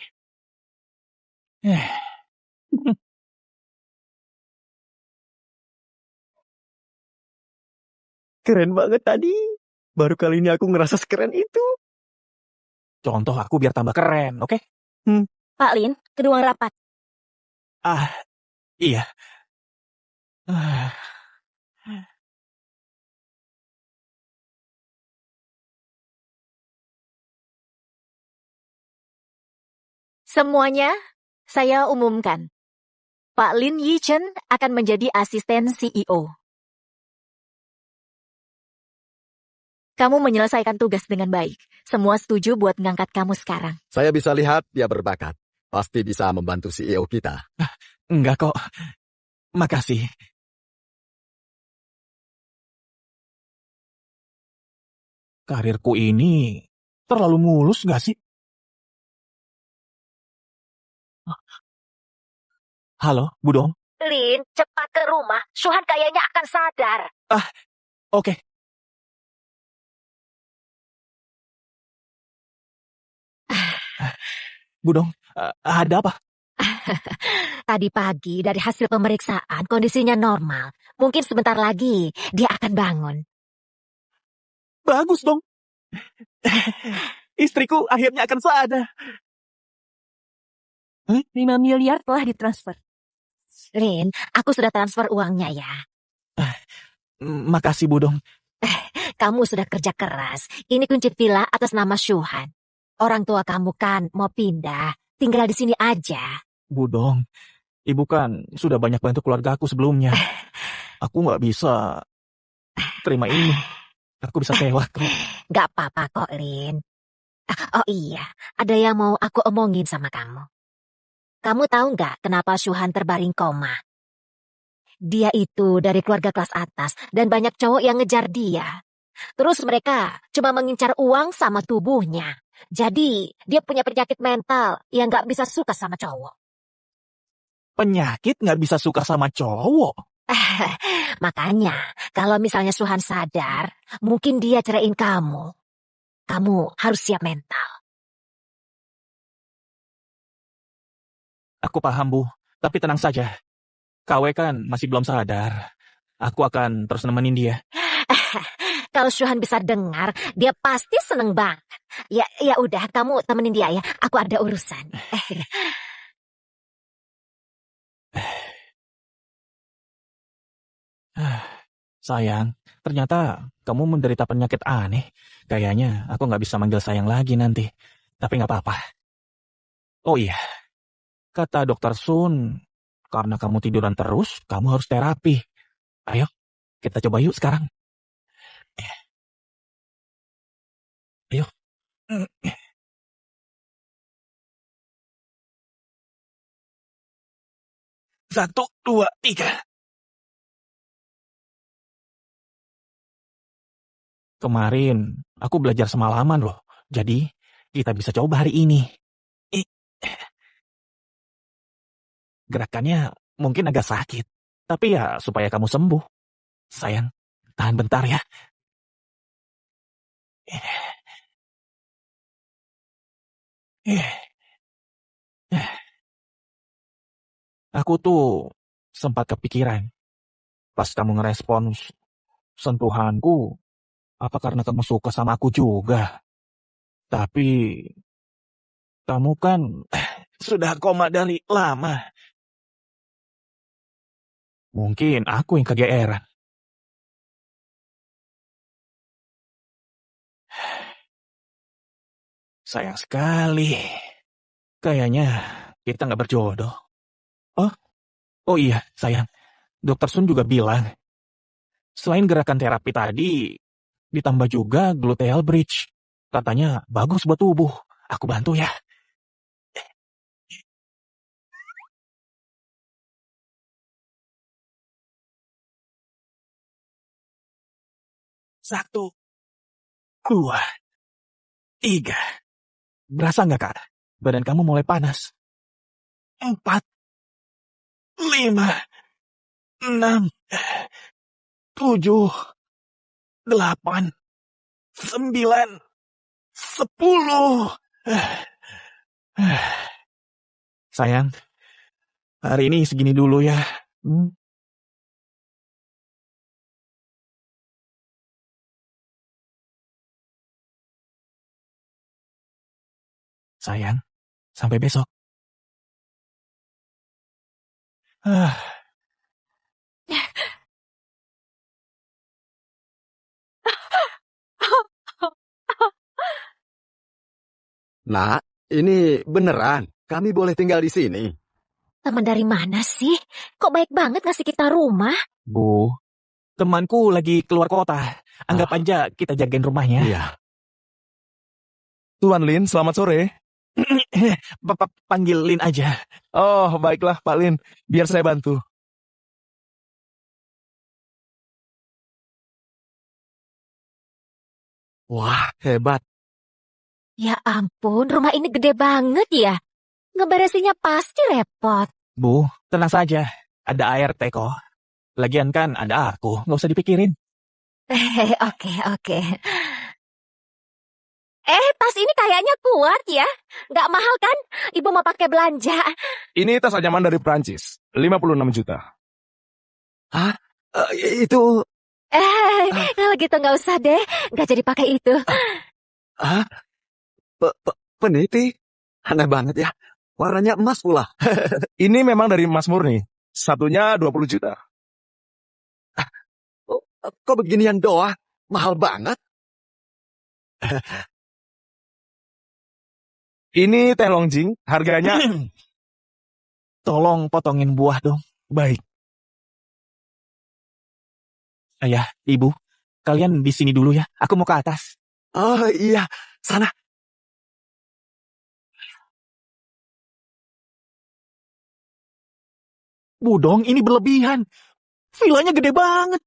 Keren banget tadi. Baru kali ini aku ngerasa sekeren itu. Contoh aku biar tambah keren, oke? Pak Lin, ke ruang rapat. Iya. Semuanya, saya umumkan. Pak Lin Yichen akan menjadi asisten CEO. Kamu menyelesaikan tugas dengan baik. Semua setuju buat ngangkat kamu sekarang. Saya bisa lihat dia berbakat. Pasti bisa membantu CEO kita. Enggak kok. Makasih. Karirku ini terlalu mulus gak sih? Halo, Budong. Lin, cepat ke rumah. Suhan kayaknya akan sadar. Oke. Budong, ada apa? Tadi pagi dari hasil pemeriksaan kondisinya normal. Mungkin sebentar lagi dia akan bangun. Bagus dong. Istriku akhirnya akan sadar. 5 miliar telah ditransfer. Lin, aku sudah transfer uangnya ya. Makasih, Budong. Kamu sudah kerja keras. Ini kunci villa atas nama Shuhan. Orang tua kamu kan mau pindah. Tinggal di sini aja. Budong, ibu kan sudah banyak bantu keluarga aku sebelumnya. Aku nggak bisa terima ini. Aku bisa sewa kok. Gak apa-apa kok, Lin. Oh iya, ada yang mau aku omongin sama kamu. Kamu tahu nggak kenapa Shuhan terbaring koma? Dia itu dari keluarga kelas atas dan banyak cowok yang ngejar dia. Terus mereka cuma mengincar uang sama tubuhnya. Jadi dia punya penyakit mental yang nggak bisa suka sama cowok. Penyakit nggak bisa suka sama cowok. Makanya kalau misalnya Shuhan sadar, mungkin dia ceraiin kamu. Kamu harus siap mental. Aku paham, Bu. Tapi tenang saja. KW kan masih belum sadar. Aku akan terus nemenin dia. Kalau Shuhan bisa dengar, dia pasti seneng banget. Ya udah, kamu temenin dia ya. Aku ada urusan. Sayang, ternyata kamu menderita penyakit aneh. Kayaknya aku nggak bisa manggil sayang lagi nanti. Tapi nggak apa-apa. Oh iya, kata dokter Sun, karena kamu tiduran terus, kamu harus terapi. Ayo, kita coba yuk sekarang. Ayo. 1, 2, 3. Kemarin aku belajar semalaman loh. Jadi kita bisa coba hari ini. Ih, Gerakannya mungkin agak sakit. Tapi ya supaya kamu sembuh. Sayang, tahan bentar ya. Aku tuh sempat kepikiran pas kamu ngerespon sentuhanku, apa karena kamu suka sama aku juga? Tapi kamu kan sudah koma dari lama. Mungkin aku yang kegeeran. Sayang sekali. Kayaknya kita nggak berjodoh. Oh iya, sayang. Dokter Sun juga bilang, selain gerakan terapi tadi, ditambah juga gluteal bridge. Katanya bagus buat tubuh. Aku bantu ya. Satu, 2, 3. Berasa nggak, Kak? Badan kamu mulai panas. 4, 5, 6, 7, 8, 9, 10. Sayang, hari ini segini dulu ya. Sayang, sampai besok. Nak, ini beneran. Kami boleh tinggal di sini. Teman dari mana sih? Kok baik banget ngasih kita rumah? Bu, temanku lagi keluar kota. Anggap aja kita jagain rumahnya. Iya. Tuan Lin, selamat sore. Panggilin aja. Oh, baiklah Pak Lin. Biar saya bantu. Wah, hebat. Ya ampun, rumah ini gede banget ya. Ngeberesinnya pasti repot. Bu, tenang saja. Ada ART kok. Lagian kan ada aku. Nggak usah dipikirin. Oke. Tas ini kayaknya kuat ya. Nggak mahal kan? Ibu mau pakai belanja. Ini tas anyaman dari Prancis. 56 juta. Hah? Itu... Kalau gitu nggak usah deh. Nggak jadi pakai itu. Hah? Peniti? Aneh banget ya. Warnanya emas pula. Ini memang dari emas murni. Satunya 20 juta. Kok beginian doang? Mahal banget. Ini teh longjing. Harganya... Tolong potongin buah dong. Baik. Ayah, ibu, kalian di sini dulu ya. Aku mau ke atas. Oh iya, sana. Budong, ini berlebihan. Vilanya gede banget.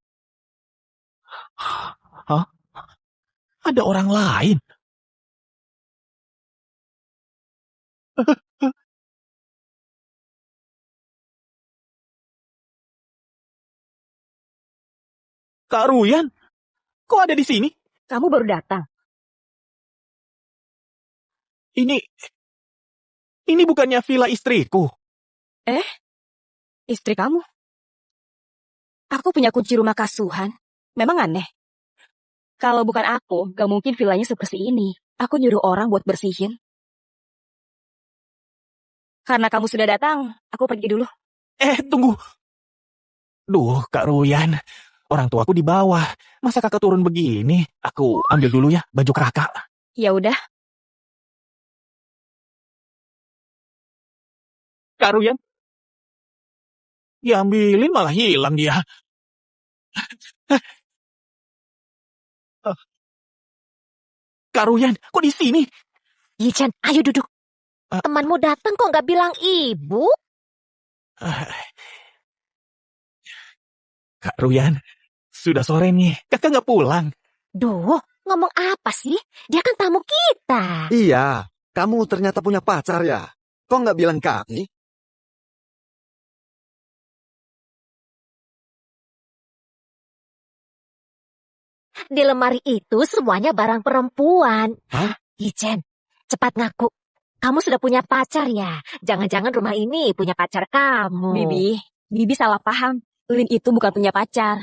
Hah? Ada orang lain? Kak Ruyan, kok ada di sini? Kamu baru datang. Ini bukannya villa istriku. Istri kamu? Aku punya kunci rumah kasuhan. Memang aneh. Kalau bukan aku, gak mungkin villanya seperti ini. Aku nyuruh orang buat bersihin. Karena kamu sudah datang, aku pergi dulu. Tunggu. Duh, Kak Ruyan. Orang tuaku di bawah. Masa kakak turun begini? Aku ambil dulu ya baju kakak. Ya udah, Kak Ruyan. Diambilin malah hilang dia. Kak Ruyan, kok di sini? Yichan, ayo duduk. Temanmu datang kok nggak bilang ibu? Ah, Kak Ruyan, sudah sore nih. Kakak nggak pulang. Duh, ngomong apa sih? Dia kan tamu kita. Iya, kamu ternyata punya pacar ya? Kok nggak bilang kami? Di lemari itu semuanya barang perempuan. Hah? Ijen, cepat ngaku. Kamu sudah punya pacar ya? Jangan-jangan rumah ini punya pacar kamu. Bibi salah paham. Lin itu bukan punya pacar.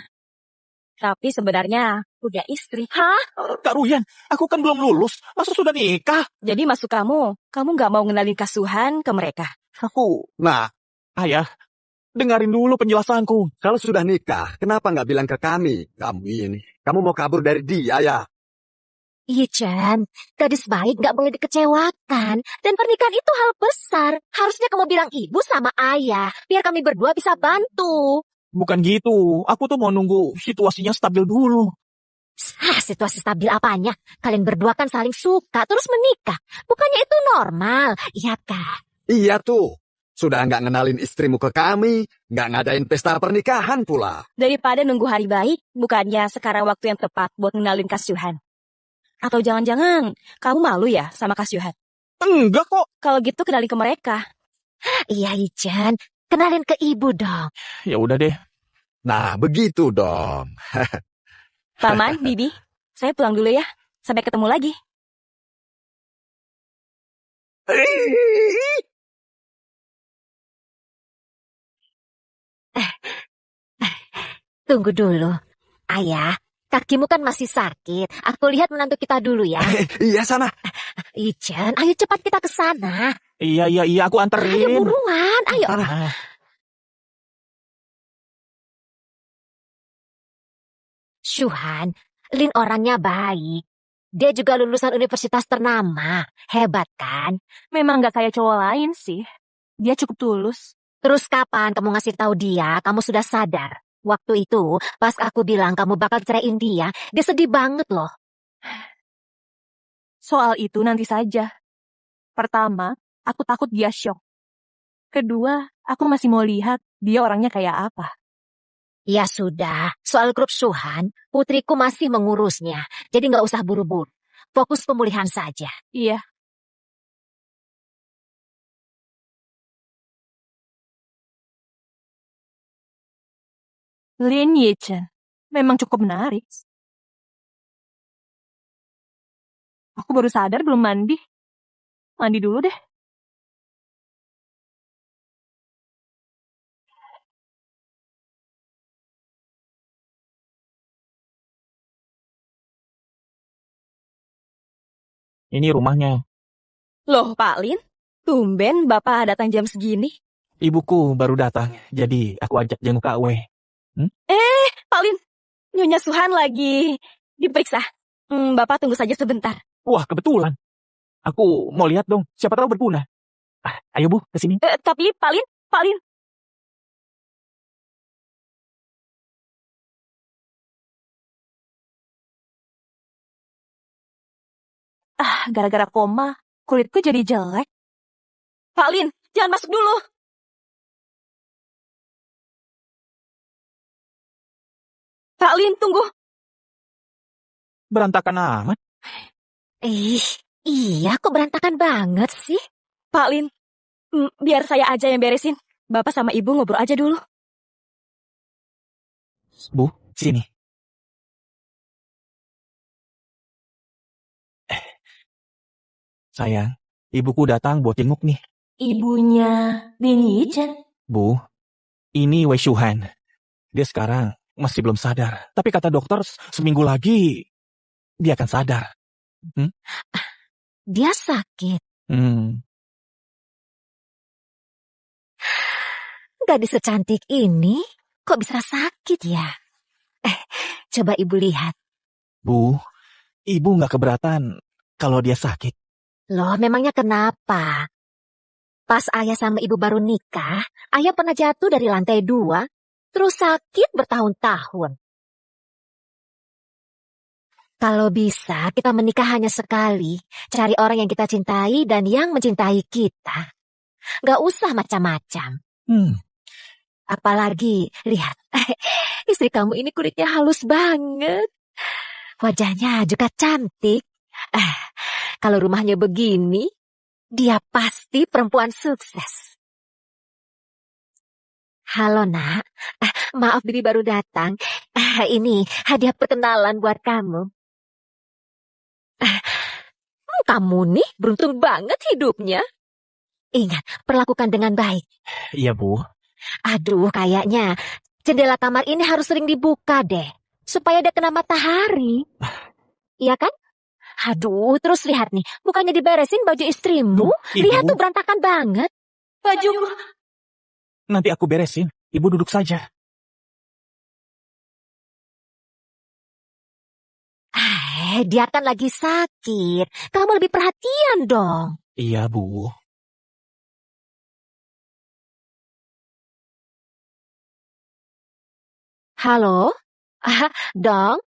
Tapi sebenarnya udah istri. Hah? Kak Ruyan, aku kan belum lulus. Masa sudah nikah? Jadi maksud kamu nggak mau ngenalin Kasuhan ke mereka? Aku, Nah, ayah, dengarin dulu penjelasanku. kalau sudah nikah, kenapa nggak bilang ke kami? Kamu mau kabur dari dia ya? Ijen, gadis baik gak boleh dikecewakan. Dan pernikahan itu hal besar. Harusnya kamu bilang ibu sama ayah. Biar kami berdua bisa bantu. Bukan gitu. Aku tuh mau nunggu situasinya stabil dulu. Situasi stabil apanya? Kalian berdua kan saling suka terus menikah. Bukannya itu normal, iya kah? Iya tuh. Sudah nggak ngenalin istrimu ke kami, nggak ngadain pesta pernikahan pula. Daripada nunggu hari baik, bukannya sekarang waktu yang tepat buat ngenalin Kasuhan? Atau jangan-jangan kamu malu ya sama Kasuhan? Enggak kok. Kalau gitu kenalin ke mereka. Iya Ijen, kenalin ke ibu dong. Ya udah deh. Nah, begitu dong. Paman, Bibi, saya pulang dulu ya. Sampai ketemu lagi. Tunggu dulu. Ayah, kakimu kan masih sakit. Aku lihat menantu kita dulu ya. Iya sana. Ijen, ayo cepat kita ke sana. Iya, aku Ayo anterin. buruan, ayo. Ah, Syuhan, Lin orangnya baik. Dia juga lulusan universitas ternama. Hebat kan? Memang nggak kayak cowok lain sih. Dia cukup tulus. Terus kapan kamu ngasih tahu dia kamu sudah sadar? Waktu itu, pas aku bilang kamu bakal ceraiin dia sedih banget loh. Soal itu nanti saja. Pertama, aku takut dia shock. Kedua, aku masih mau lihat dia orangnya kayak apa. Ya sudah, soal grup Syuhan, putriku masih mengurusnya. Jadi nggak usah buru-buru. Fokus pemulihan saja. Iya. Lin Yichen memang cukup menarik. Aku baru sadar belum mandi. Mandi dulu deh. ini rumahnya. Loh, Pak Lin, tumben Bapak datang jam segini. Ibuku baru datang. Jadi aku ajak jenguk Kak W. Pak Lin, Nyonya Suhan lagi diperiksa. Bapak tunggu saja sebentar. Wah, kebetulan. Aku mau lihat dong. Siapa tahu berguna. Ayo Bu, ke sini. Tapi Pak Lin. Gara-gara koma, kulitku jadi jelek. Pak Lin, jangan masuk dulu. Pak Lin, tunggu. Berantakan amat. Iya kok berantakan banget sih? Pak Lin, biar saya aja yang beresin. Bapak sama Ibu ngobrol aja dulu. Bu, sini. Sayang, ibuku datang buat jenguk nih. Ibunya Lin Yichen. Bu, ini Wei Shuhan. Dia sekarang masih belum sadar. Tapi kata dokter seminggu lagi dia akan sadar. Dia sakit. Gadis secantik ini kok bisa sakit ya? Coba ibu lihat. Bu, ibu nggak keberatan kalau dia sakit. Loh, memangnya kenapa? Pas ayah sama ibu baru nikah, ayah pernah jatuh dari lantai 2, terus sakit bertahun-tahun. Kalau bisa, kita menikah hanya sekali. Cari orang yang kita cintai dan yang mencintai kita. Gak usah macam-macam. Apalagi, lihat, istri kamu ini kulitnya halus banget. Wajahnya juga cantik. Eh, Kalau rumahnya begini, dia pasti perempuan sukses. Halo nak, maaf Bibi baru datang. Ini hadiah perkenalan buat kamu. Kamu nih beruntung banget hidupnya. Ingat, perlakukan dengan baik. Iya, Bu. Aduh, kayaknya jendela kamar ini harus sering dibuka deh. Supaya ada kena matahari. Iya kan? Aduh, terus lihat nih. Bukannya diberesin baju istrimu. Ibu. Lihat tuh berantakan banget. Bajuku. Nanti aku beresin. Ibu duduk saja. Dia kan lagi sakit. Kamu lebih perhatian dong. Iya, Bu. Halo? Dong?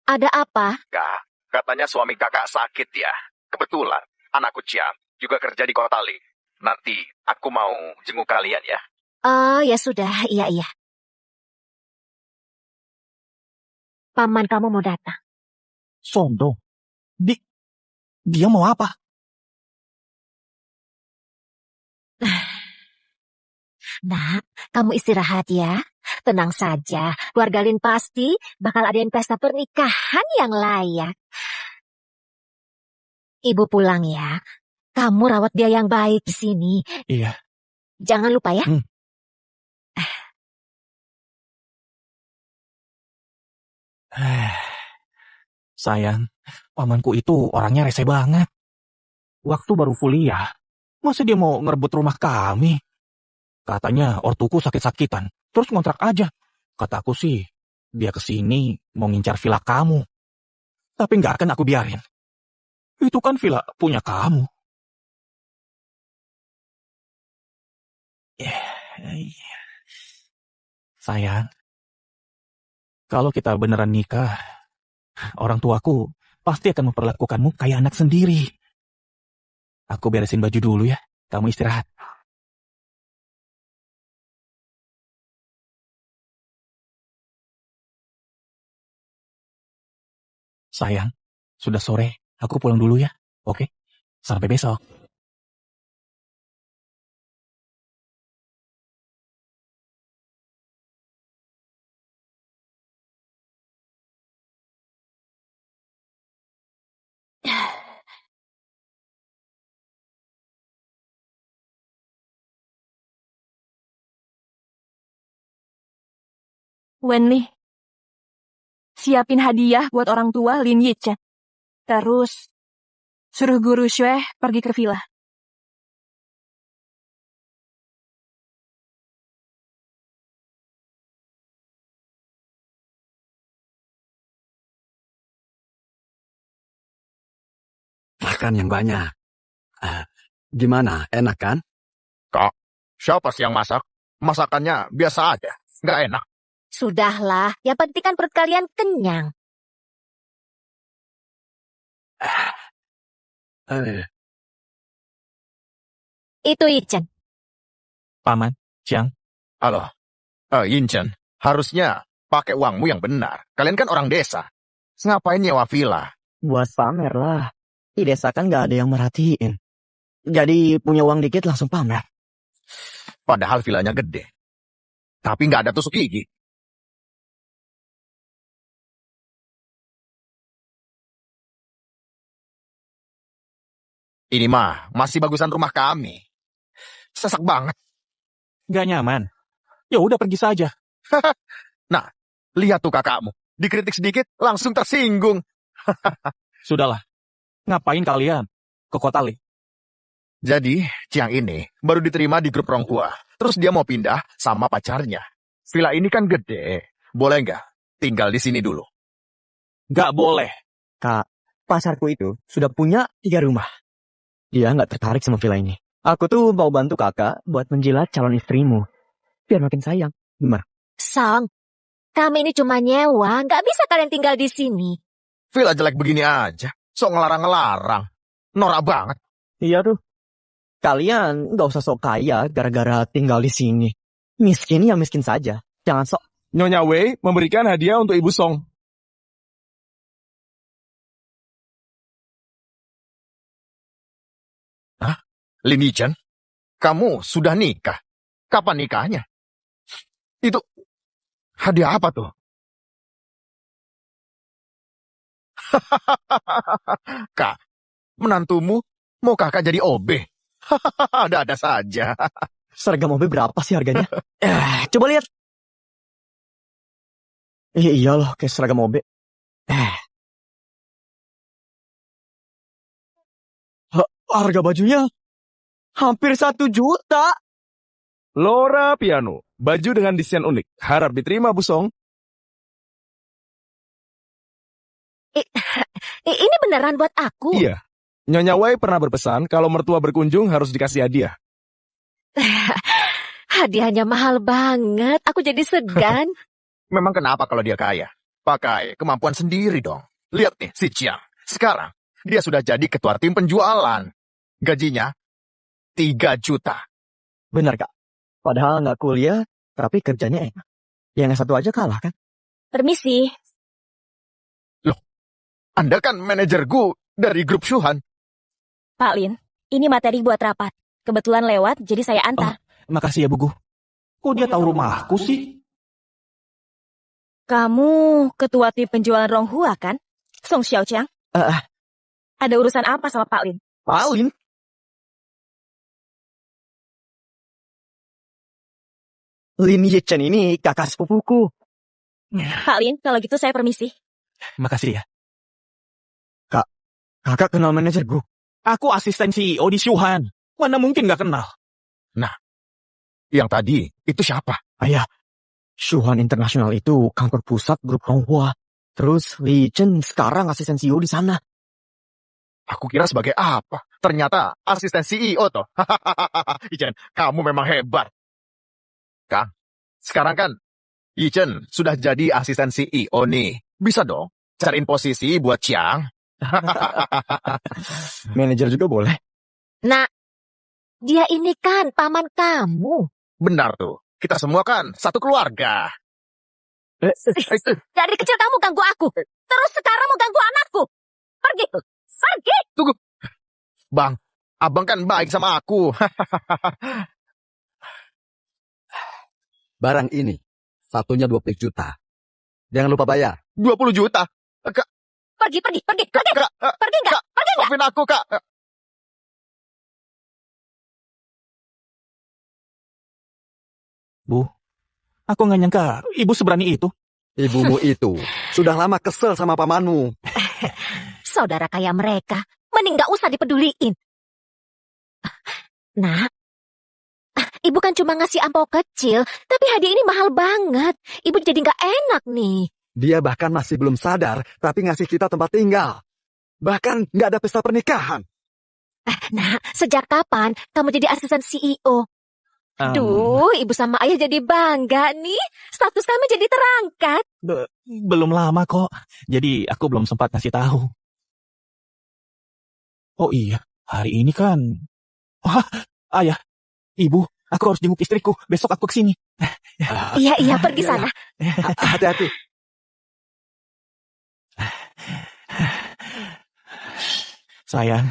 Ada apa? Kak, katanya suami kakak sakit ya. Kebetulan, anakku Ciam juga kerja di Kota Li. Nanti aku mau jenguk kalian ya. Oh, ya sudah. Iya. Paman kamu mau datang. Sondo. Dia mau apa? Nak, kamu istirahat ya. Tenang saja. Keluarga Lin pasti bakal adain pesta pernikahan yang layak. Ibu pulang ya. Kamu rawat dia yang baik di sini. Iya. Jangan lupa ya. Sayang, pamanku itu orangnya rese banget. Waktu baru kuliah, masa dia mau ngerebut rumah kami? Katanya ortuku sakit-sakitan, terus ngontrak aja. Kataku sih, dia kesini mau ngincar villa kamu. Tapi nggak akan aku biarin. Itu kan villa punya kamu. Sayang, kalau kita beneran nikah, orang tuaku pasti akan memperlakukanmu kayak anak sendiri. Aku beresin baju dulu ya, kamu istirahat. Sayang, sudah sore, aku pulang dulu ya. Oke, sampai besok. Wenli, siapin hadiah buat orang tua Lin Yichen. Terus, suruh guru Xue pergi ke villa. Makan yang banyak. Gimana? Enak kan? Kak, siapa sih yang masak? Masakannya biasa aja, nggak enak. Sudahlah, yang penting kan perut kalian kenyang. Itu Ichen. Paman, Ciang, Halo, Yincen, harusnya pakai uangmu yang benar. Kalian kan orang desa. Ngapain nyewa villa? Buat pamer lah. Di desa kan nggak ada yang merhatiin. Jadi punya uang dikit langsung pamer. Padahal villanya gede. Tapi nggak ada tusuk gigi. Ini mah masih bagusan rumah kami. Sesak banget. gak nyaman. Ya udah pergi saja. Nah, lihat tuh kakakmu. Dikritik sedikit langsung tersinggung. Sudahlah, ngapain kalian ke Kota Li? Jadi, Ciang ini baru diterima di grup orang tua. Terus dia mau pindah sama pacarnya. Villa ini kan gede. Boleh nggak tinggal di sini dulu? Gak boleh. Kak, pacarku itu sudah punya 3 rumah. Dia nggak tertarik sama villa ini. Aku tuh mau bantu kakak buat menjilat calon istrimu. Biar makin sayang. Gimana? Song, kami ini cuma nyewa, nggak bisa kalian tinggal di sini. Villa jelek begini aja. Sok ngelarang-ngelarang. Norak banget. Iya tuh. Kalian nggak usah sok kaya gara-gara tinggal di sini. Miskin ya miskin saja. Jangan sok. Nyonya Wei memberikan hadiah untuk Ibu Song. Hah? Lin Yichen, kamu sudah nikah? Kapan nikahnya? Itu hadiah apa tuh? Kak, menantumu mau kakak jadi OB? Ada-ada saja. Seragam OB berapa sih harganya? Coba lihat. Iya loh, kayak seragam OB. Harga bajunya hampir 1 juta. Laura Piano, baju dengan desain unik. Harap diterima, Bu Song. Ini beneran buat aku. Iya. Nyonya Wei pernah berpesan kalau mertua berkunjung harus dikasih hadiah. Hadiahnya mahal banget. Aku jadi segan. Memang kenapa kalau dia kaya? Pakai kemampuan sendiri dong. Lihat nih, si Chiang. Sekarang, dia sudah jadi ketua tim penjualan. Gajinya 3 juta. Benar, Kak. Padahal nggak kuliah, tapi kerjanya enak. Yang satu aja kalah, kan? Permisi. Anda kan manajerku dari grup Shuhan. Pak Lin, ini materi buat rapat. Kebetulan lewat, jadi saya antar. Makasih ya, Bu Gu. Kok dia tahu rumahku sih? Kamu ketua tim penjualan Ronghua, kan? Song Xiaoqiang. Ada urusan apa sama Pak Lin? Paulin. Lin Yichen ini kakak sepupuku. Pak Lin, kalau gitu saya permisi. Makasih ya. Kakak kenal manajerku. Aku asisten CEO di Shuhan. Mana mungkin gak kenal? Yang tadi, itu siapa? Ayah, Shuhan International itu kantor pusat grup Ronghua. Terus Li Yichen sekarang asisten CEO di sana. Aku kira sebagai apa? Ternyata asisten CEO toh. Yichen, kamu memang hebat. Kang, sekarang kan Yichen sudah jadi asisten CEO nih. Bisa dong cariin posisi buat Chiang. Manajer juga boleh. Nah, dia ini kan paman kamu. Benar tuh. Kita semua kan satu keluarga. Dari kecil kamu ganggu aku. Terus sekarang mau ganggu anakku. Pergi. Pergi. Tunggu. Bang, abang kan baik sama aku. Barang ini, satunya 20 juta. Jangan lupa bayar. 20 juta. Kak, Pergi. kak, Pergi nggak? Pergi nggak? maafin aku, Kak. Bu, aku gak nyangka ibu seberani itu. Ibumu itu sudah lama kesel sama pamanmu. Saudara kaya mereka. Mending gak usah dipeduliin. Nah, ibu kan cuma ngasih amplop kecil. Tapi hadiah ini mahal banget. Ibu jadi gak enak nih. Dia bahkan masih belum sadar, tapi ngasih kita tempat tinggal. Bahkan nggak ada pesta pernikahan. Nah, sejak kapan kamu jadi asisten CEO? Duh, ibu sama ayah jadi bangga nih. Status kami jadi terangkat. Belum lama kok. Jadi aku belum sempat ngasih tahu. Oh iya, hari ini kan... Wah, ayah, ibu, aku harus jenguk istriku. Besok aku kesini. Iya, pergi sana. Hati-hati. Sayang,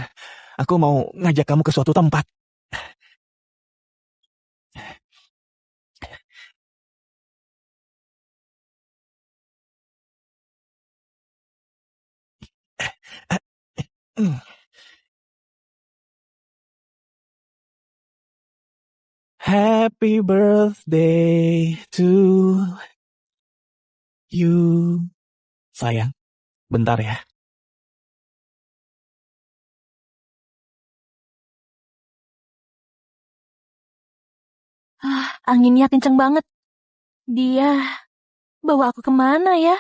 aku mau ngajak kamu ke suatu tempat. Happy birthday to you. Sayang, bentar ya. Anginnya kenceng banget. Dia bawa aku kemana ya?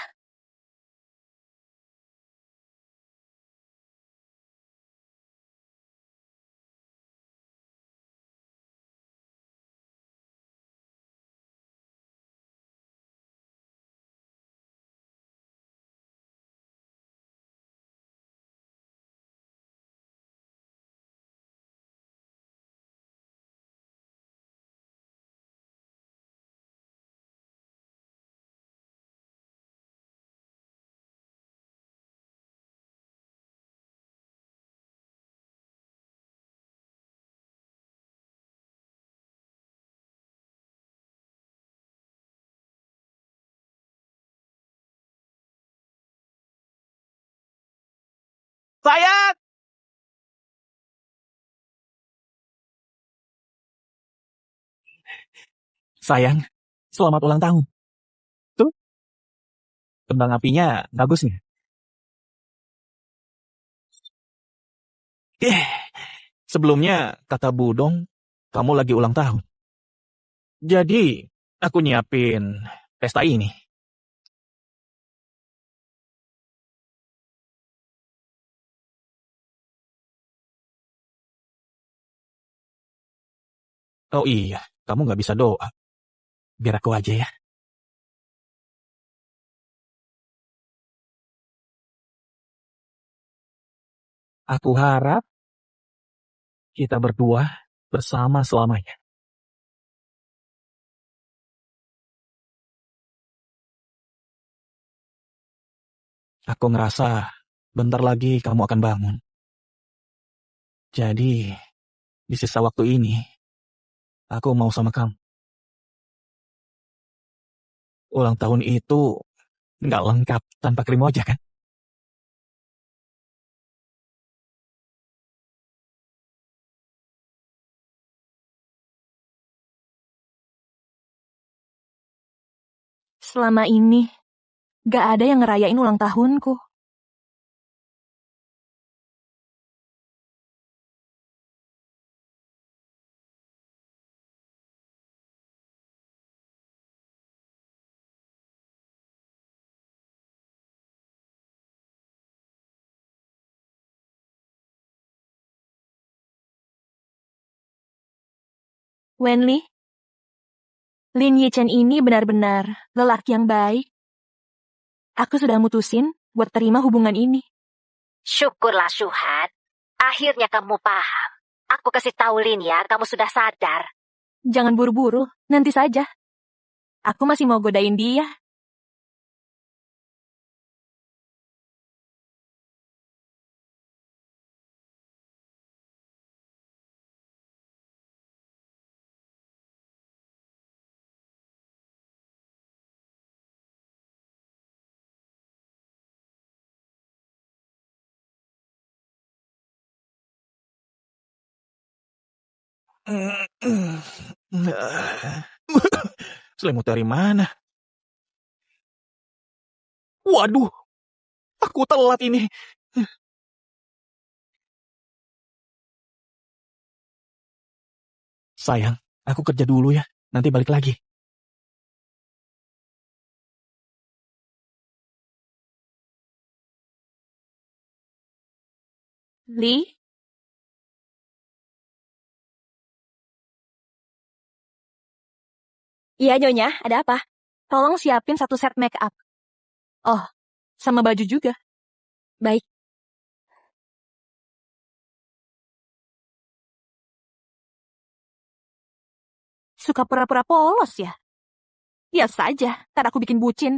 Sayang! Sayang, selamat ulang tahun. Tuh, kembang apinya bagus nih. Sebelumnya, kata Budong, kamu lagi ulang tahun. Jadi, aku nyiapin pesta ini. Oh iya, kamu nggak bisa doa. Biar aku aja ya. Aku harap kita berdua bersama selamanya. Aku ngerasa bentar lagi kamu akan bangun. Jadi, di sisa waktu ini, aku mau sama kamu. Ulang tahun itu nggak lengkap tanpa krim wajah kan? Selama ini, gak ada yang ngerayain ulang tahunku. Wenli, Lin Yichen ini benar-benar lelaki yang baik. Aku sudah mutusin buat terima hubungan ini. Syukurlah, Syuhan. Akhirnya kamu paham. Aku kasih tahu Lin ya, kamu sudah sadar. Jangan buru-buru, nanti saja. Aku masih mau godain dia. Selimut dari mana? Waduh, aku telat ini. Sayang, aku kerja dulu ya. Nanti balik lagi. Li, Iya, Nyonya, ada apa? tolong siapin 1 set make up. Oh, sama baju juga. Baik. Suka pura-pura polos ya? Biasa aja, ntar aku bikin bucin.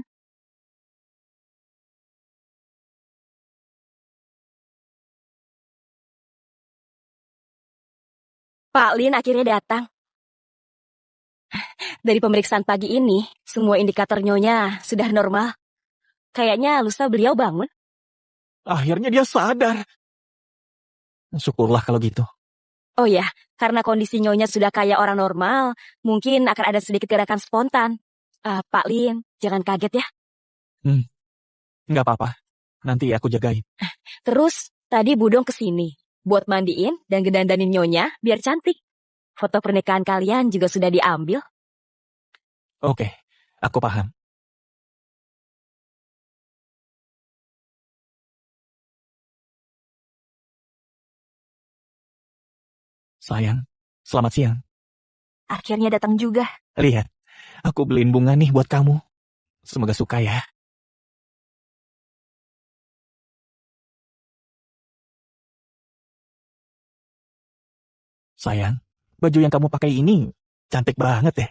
Pak Lin akhirnya datang. Dari pemeriksaan pagi ini, semua indikator Nyonya sudah normal. Kayaknya lusa beliau bangun. Akhirnya dia sadar. Syukurlah kalau gitu. Oh ya, karena kondisi Nyonya sudah kayak orang normal, mungkin akan ada sedikit gerakan spontan. Pak Lin, jangan kaget ya. Nggak apa-apa. Nanti aku jagain. Terus, tadi Budong kesini buat mandiin dan gedandanin Nyonya biar cantik. Foto pernikahan kalian juga sudah diambil. Oke, aku paham. Sayang, selamat siang. Akhirnya datang juga. Lihat, aku beliin bunga nih buat kamu. Semoga suka ya. Sayang, baju yang kamu pakai ini cantik banget deh.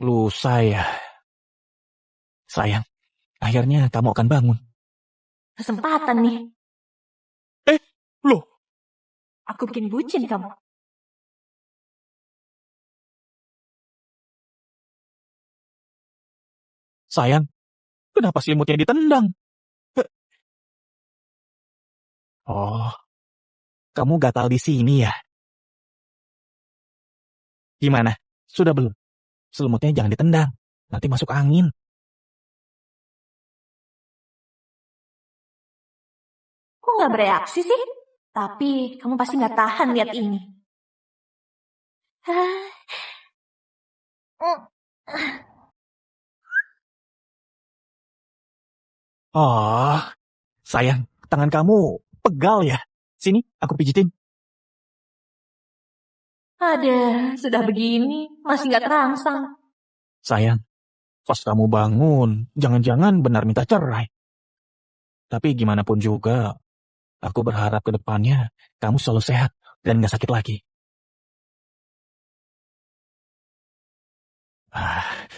Lusa ya. Sayang, akhirnya kamu akan bangun. Kesempatan nih. Loh, Aku bikin bucin kamu. sayang, kenapa selimutnya ditendang? Oh, kamu gatal di sini ya? Gimana? Sudah belum? Selimutnya jangan ditendang. Nanti masuk angin. Kok nggak bereaksi sih? Tapi kamu pasti nggak tahan lihat ini. Oh, sayang, tangan kamu pegal ya. Sini, aku pijitin. Ada, sudah begini, masih nggak terangsang. Sayang, pas kamu bangun, jangan-jangan benar minta cerai. Tapi gimana pun juga, aku berharap ke depannya kamu selalu sehat dan gak sakit lagi.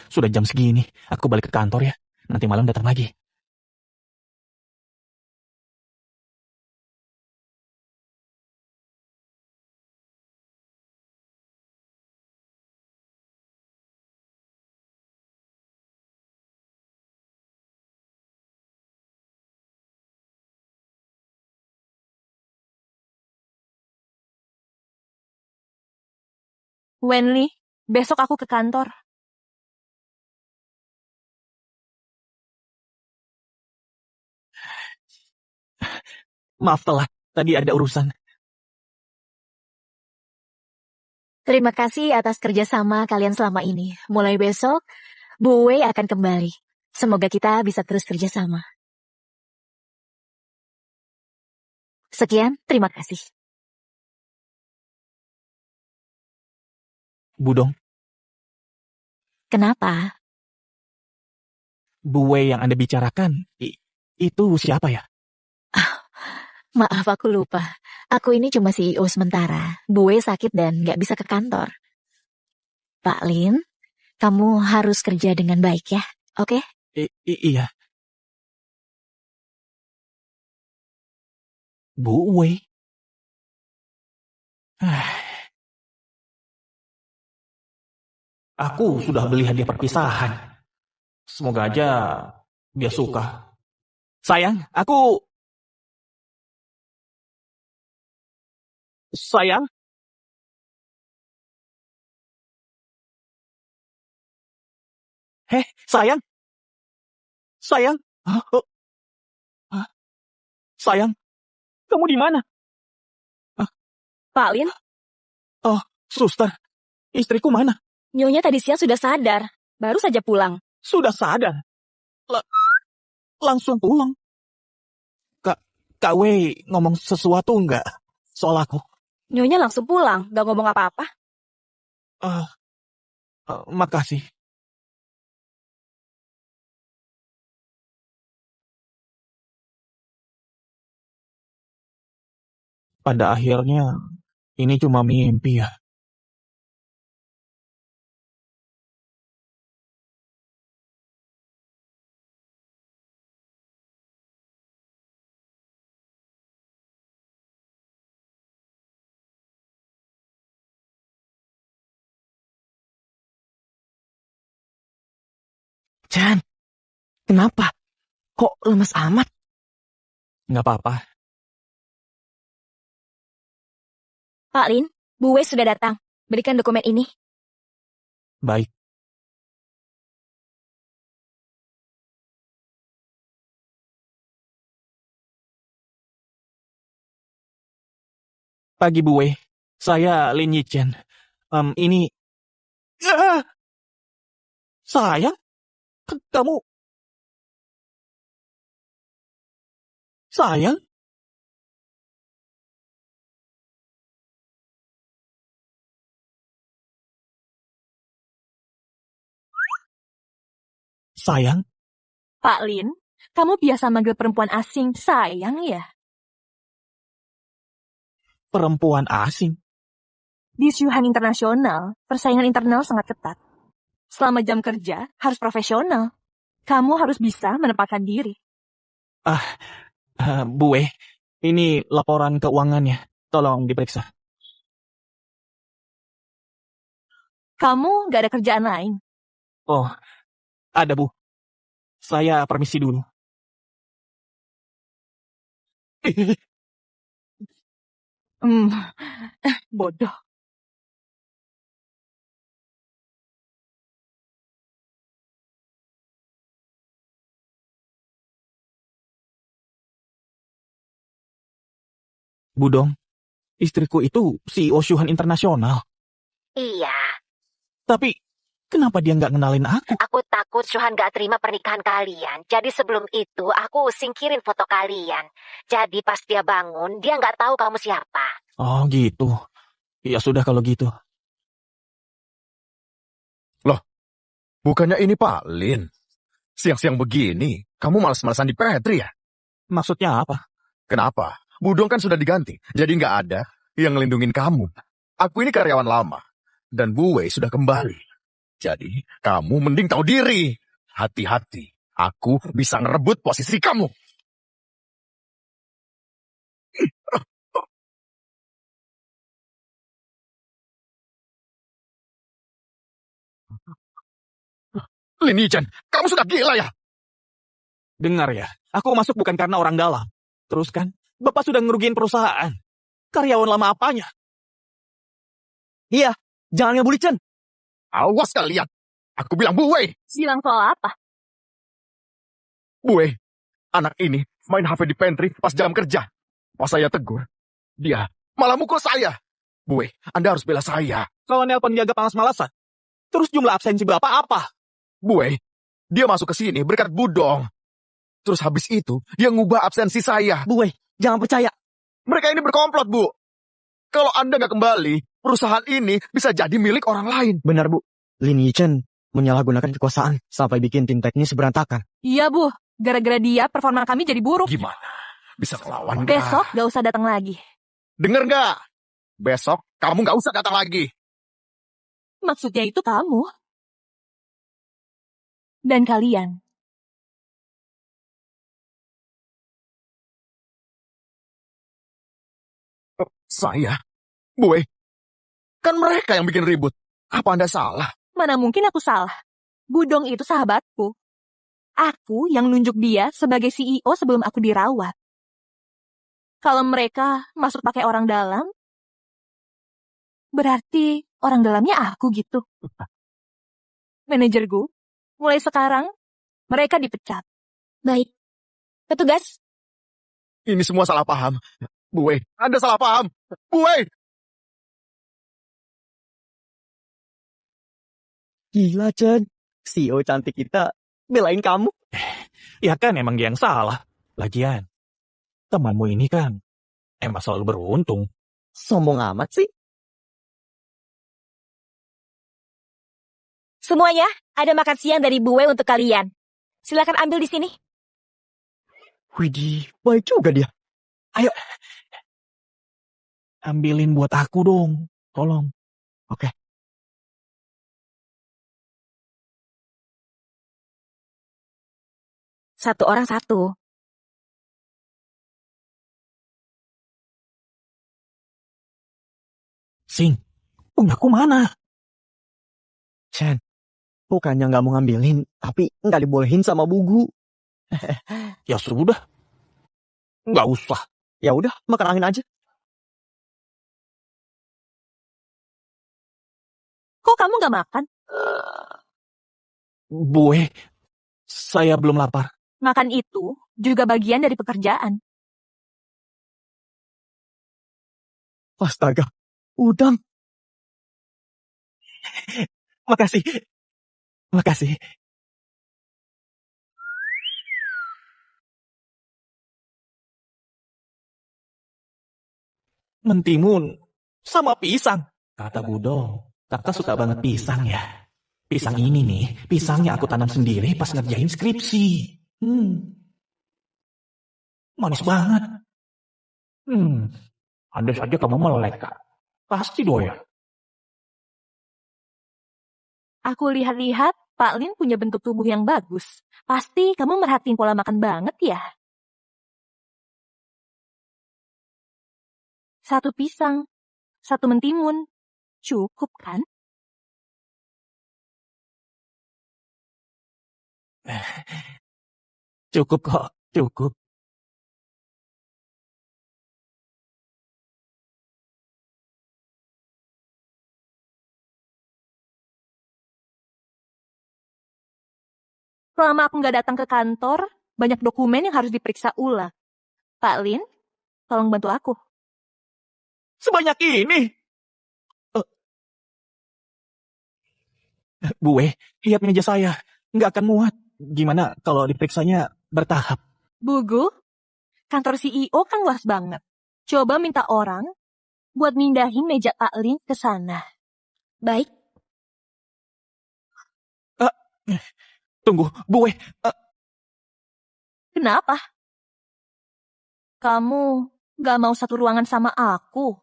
Sudah jam segini, aku balik ke kantor ya. Nanti malam datang lagi. Wenli, besok aku ke kantor. Maaf telat, tadi ada urusan. Terima kasih atas kerjasama kalian selama ini. Mulai besok, Bu Wei akan kembali. Semoga kita bisa terus kerjasama. Sekian, terima kasih. Budong, Kenapa? Bu Wei yang Anda bicarakan, itu siapa ya? Maaf, aku lupa. Aku ini cuma CEO sementara. Bu Wei sakit dan nggak bisa ke kantor. Pak Lin, kamu harus kerja dengan baik ya, oke? Iya, Bu Wei. Aku sudah beli hadiah perpisahan. Semoga aja dia suka. Sayang, Sayang? Sayang? Sayang? Hah? Oh, hah? Sayang, kamu di mana? Pak Lin, Oh, suster, istriku mana? Nyonya tadi siang sudah sadar. Baru saja pulang. Sudah sadar. La- langsung pulang. Kak Wei ngomong sesuatu enggak soal aku? Nyonya langsung pulang, gak ngomong apa-apa. Makasih. Pada akhirnya, ini cuma mimpi ya. Chan, kenapa? Kok lemes amat? Nggak apa-apa. Pak Lin, Bu Wei sudah datang. Berikan dokumen ini. Baik. Pagi Bu Wei, saya Lin Yichen. Ini... Ah! Sayang? Kamu... Sayang? Sayang? Pak Lin, kamu biasa manggil perempuan asing sayang ya? Perempuan asing? Di Syuhan Internasional, persaingan internal sangat ketat. Selama jam kerja, harus profesional. Kamu harus bisa menempatkan diri. Bu Wei, ini laporan keuangannya. Tolong diperiksa. Kamu gak ada kerjaan lain. Oh, ada Bu. Saya permisi dulu. Hmm, bodoh. Budong, istriku itu CEO Shuhan Internasional. Iya, Tapi kenapa dia nggak ngenalin aku? aku takut Shuhan gak terima pernikahan kalian. Jadi sebelum itu aku singkirin foto kalian. Jadi pas dia bangun, dia gak tahu kamu siapa. Oh gitu. Ya sudah kalau gitu. Bukannya ini Pak Lin. Siang-siang begini, kamu malas-malasan di Petri ya? Maksudnya apa? Kenapa? Budong kan sudah diganti, jadi nggak ada yang ngelindungin kamu. Aku ini karyawan lama, dan Bu Wei sudah kembali. Jadi, kamu mending tahu diri. Hati-hati, aku bisa ngerebut posisi kamu. Lin Yichen, kamu sudah gila ya? Dengar ya, aku masuk bukan karena orang dalam. Terus kan, Bapak sudah ngerugiin perusahaan. Karyawan lama apanya? Iya, jangan ngebully Chen. Awas kalian. Aku bilang Bu Wei. Bilang soal apa? Bu Wei, anak ini main HP di pantry pas jam kerja. Pas saya tegur, dia malah mukul saya. Bu Wei, Anda harus bela saya. Kalau nelpon jaga panas-malasan, terus jumlah absensi Bapak apa? Bu Wei, dia masuk ke sini berkat Budong. Terus habis itu, dia ngubah absensi saya. Bu Wei, jangan percaya. Mereka ini berkomplot, Bu. Kalau Anda nggak kembali, perusahaan ini bisa jadi milik orang lain. Benar, Bu. Lin Yichen menyalahgunakan kekuasaan sampai bikin tim teknis berantakan. Iya, Bu. Gara-gara dia, performa kami jadi buruk. Gimana? Bisa melawan nggak? Besok gak usah datang lagi. Dengar nggak? Besok kamu nggak usah datang lagi. Maksudnya itu kamu. Dan kalian. Saya? Bu Wei, kan mereka yang bikin ribut. Apa Anda salah? Mana mungkin aku salah. Budong itu sahabatku. Aku yang nunjuk dia sebagai CEO sebelum aku dirawat. Kalau mereka masuk pakai orang dalam, berarti orang dalamnya aku gitu. Manajerku, mulai sekarang mereka dipecat. Baik. Petugas, Ini semua salah paham. Bu Wei, Anda salah paham. Bu Wei! Gila, Chen. CEO cantik kita belain kamu. Ya kan emang dia yang salah. Lagian, temanmu ini kan emang selalu beruntung. Sombong amat sih. Semuanya, ada makan siang dari Bu Wei untuk kalian. Silakan ambil di sini. Widih, baik juga dia. Ayo. Ambilin buat aku dong. Tolong. Oke. Satu orang satu. Sing, punyaku mana? Chen, bukannya nggak mau ngambilin, tapi nggak dibolehin sama bugu. Ya sudah. Nggak usah. Ya udah, makan angin aja. Kok kamu gak makan? Bue, saya belum lapar. Makan itu juga bagian dari pekerjaan. Astaga, udang. Makasih. Makasih. Mentimun sama pisang. Kata Budong, kakak suka banget pisang ya. Pisang ini nih, pisangnya aku tanam sendiri pas ngerjain skripsi. Manis banget. Andai saja kamu melek, Kak. Pasti doyan. Aku lihat-lihat, Pak Lin punya bentuk tubuh yang bagus. Pasti kamu merhatiin pola makan banget ya? Satu pisang, satu mentimun. Cukup kan? Cukup kok, cukup. Selama aku nggak datang ke kantor, banyak dokumen yang harus diperiksa ulang. Pak Lin, tolong bantu aku. Sebanyak ini. Bu Wei, lihat meja saya. Nggak akan muat. Gimana kalau diperiksanya bertahap? Bugu, kantor CEO kan luas banget. Coba minta orang buat mindahin meja Pak Lin ke sana. Baik, Tunggu, Bu Wei. Kenapa? Kamu nggak mau satu ruangan sama aku?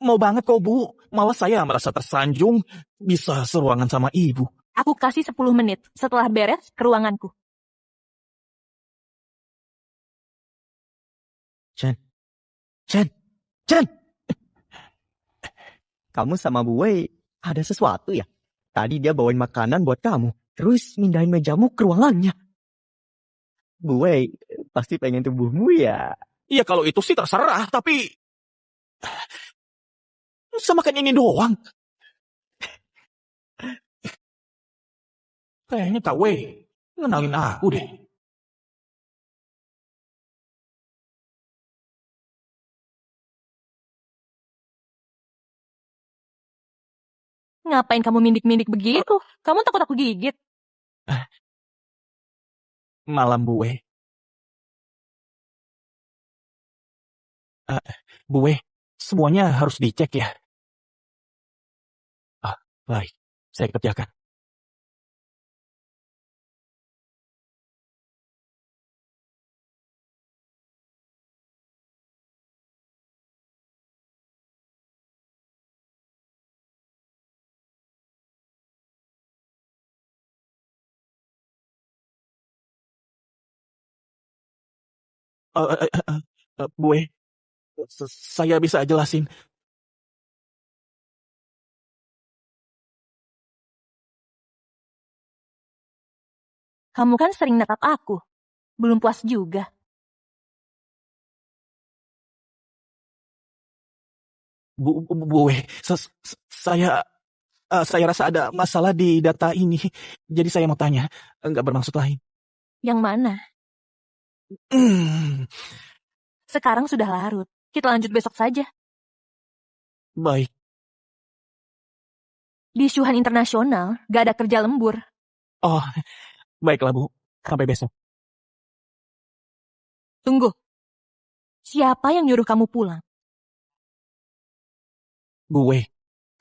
Mau banget kok, Bu. Malah saya merasa tersanjung bisa seruangan sama Ibu. Aku kasih 10 menit setelah beres ke ruanganku. Chen, kamu sama Bu Wei ada sesuatu ya? Tadi dia bawain makanan buat kamu, terus mindahin mejamu ke ruangannya. Bu Wei pasti pengen tubuhmu ya. Iya kalau itu sih terserah, tapi semakan ini doang. Kayaknya Kak Wei ngenalin aku deh. Ngapain kamu mindik-mindik begitu? Kamu takut aku gigit? Malam Bu Wei. Bu Wei, semuanya harus dicek ya. Baik, saya kerjakan. Bu Wei, saya bisa jelasin. Kamu kan sering natap aku. Belum puas juga. Bu Wei, saya rasa ada masalah di data ini. Jadi saya mau tanya, nggak bermaksud lain. Yang mana? Sekarang sudah larut. Kita lanjut besok saja. Baik, Di Shuhan Internasional, gak ada kerja lembur. oh, baiklah Bu. Sampai besok. Tunggu. Siapa yang nyuruh kamu pulang? Bu Wei,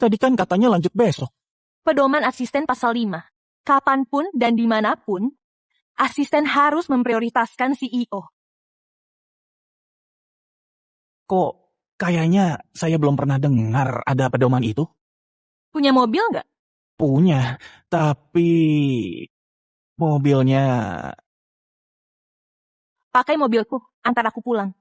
tadi kan katanya lanjut besok. Pedoman asisten pasal 5. Kapanpun dan dimanapun, asisten harus memprioritaskan CEO. Kok kayaknya saya belum pernah dengar ada pedoman itu? Punya mobil nggak? Punya, tapi mobilnya... Pakai mobilku, antar aku pulang.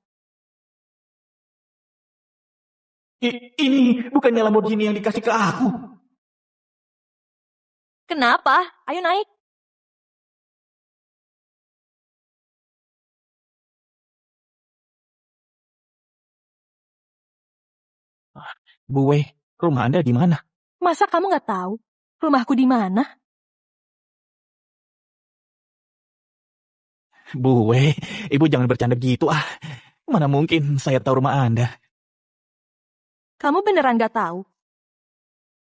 Ini bukannya Lamborghini yang dikasih ke aku. Kenapa? Ayo naik. Bu Wei, rumah Anda di mana? Masa kamu nggak tahu? Rumahku di mana? Bu Wei, Ibu jangan bercanda gitu ah. Mana mungkin saya tahu rumah Anda. Kamu beneran nggak tahu?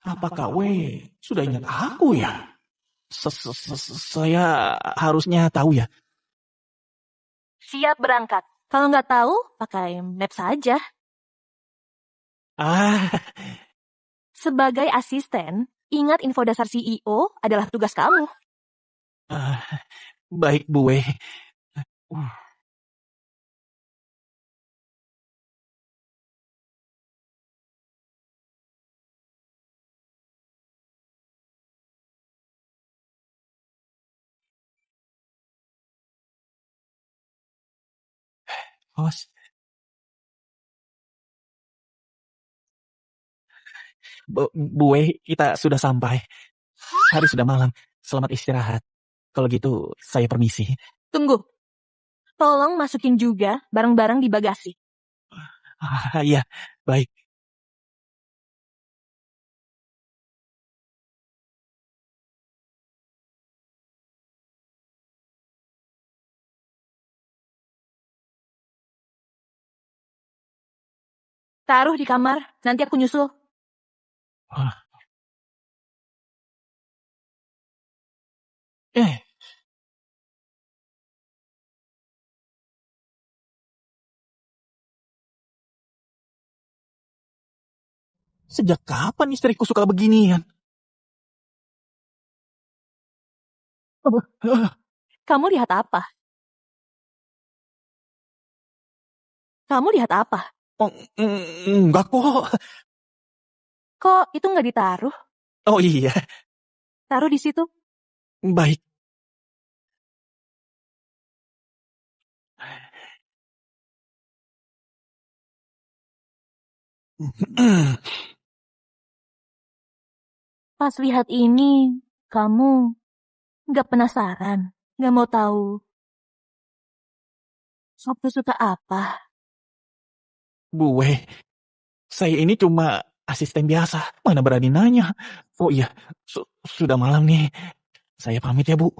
Apakah Wei sudah ingat aku ya? Saya harusnya tahu ya. Siap berangkat. Kalau nggak tahu, pakai map saja. Ah, Sebagai asisten, ingat info dasar CEO adalah tugas kamu. baik Bu Wei. Bos, Bu Wei, kita sudah sampai. Hari sudah malam. Selamat istirahat. Kalau gitu, saya permisi. Tunggu. Tolong masukin juga barang-barang di bagasi. Iya, baik. Taruh di kamar, nanti aku nyusul. Eh, sejak kapan istriku suka beginian? Kamu lihat apa? Kamu lihat apa? Oh, enggak kok. Kok itu nggak ditaruh? Oh iya, Taruh di situ. baik. Pas lihat ini, kamu nggak penasaran? Nggak mau tahu aku suka apa? Gue, saya ini cuma asisten biasa. Mana berani nanya. Oh iya, sudah malam nih. Saya pamit ya, Bu.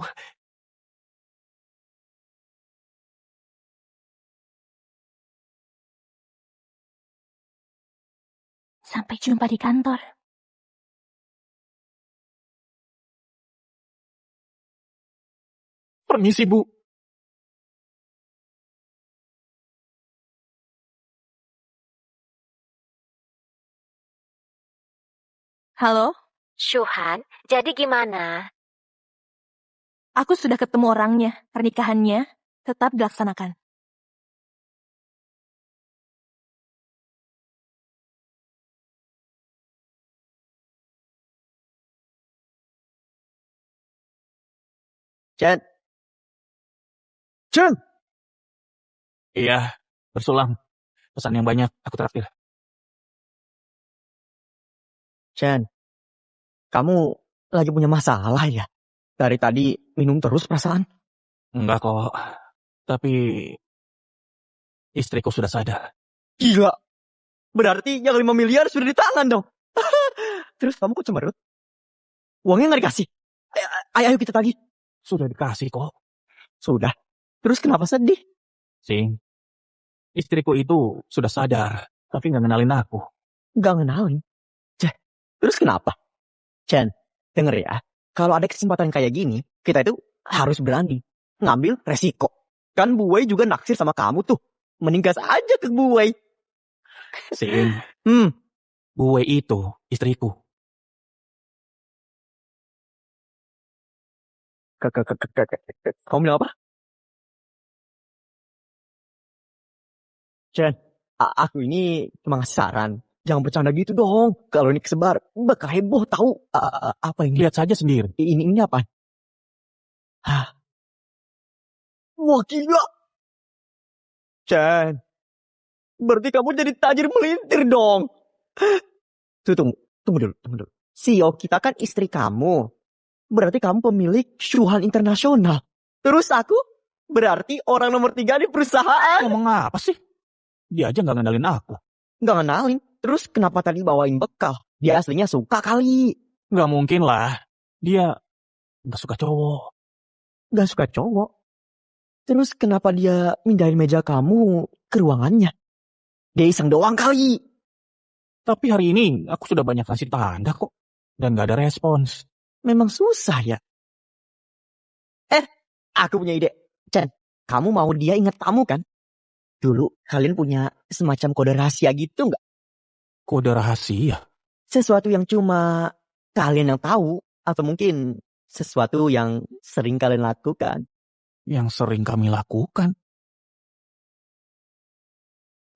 Sampai jumpa di kantor. Permisi, Bu. Halo, Shuhan, jadi gimana? aku sudah ketemu orangnya. Pernikahannya tetap dilaksanakan. Chen, Chen, Iya, bersulam. Pesan yang banyak, aku traktir. Chen, kamu lagi punya masalah ya? Dari tadi minum terus perasaan. Enggak kok. Tapi istriku sudah sadar. Gila. Berarti yang 5 miliar sudah di tangan dong. Terus kamu kok cemberut? Uangnya nggak dikasih. Ayo kita tagih. Sudah dikasih kok. Sudah. Terus kenapa sedih? Sing, istriku itu sudah sadar. Tapi nggak ngenalin aku. Nggak ngenalin. Terus kenapa? Chen, denger ya. Kalau ada kesempatan kayak gini, kita itu harus berani. Ngambil resiko. Kan Bu Wei juga naksir sama kamu tuh. Mending gas aja ke Bu Wei. Sing, gue itu istriku. Kamu bilang apa? Chen, aku ini cuma ngasih saran. Jangan bercanda gitu dong. Kalau ini kesebar, bakal heboh tahu. Apa ini? Lihat saja sendiri. Ini apa? Hah? Wah gila. Chen, berarti kamu jadi tajir melintir dong. Tunggu dulu. CEO kita kan istri kamu. Berarti kamu pemilik Shuhan Internasional. Terus aku berarti orang nomor 3 di perusahaan. Ngomong apa sih? Dia aja nggak ngenalin aku. Nggak ngenalin. Terus kenapa tadi bawain bekal? Dia aslinya suka kali. Nggak mungkin lah. Dia nggak suka cowok. Nggak suka cowok. Terus kenapa dia mindahin meja kamu ke ruangannya? Dia iseng doang kali. Tapi hari ini aku sudah banyak kasih tanda kok. Dan nggak ada respons. Memang susah ya. Aku punya ide. Chen, kamu mau dia ingat kamu kan? Dulu kalian punya semacam kode rahasia gitu nggak? Kode rahasia? Sesuatu yang cuma kalian yang tahu. Atau mungkin sesuatu yang sering kalian lakukan. Yang sering kami lakukan.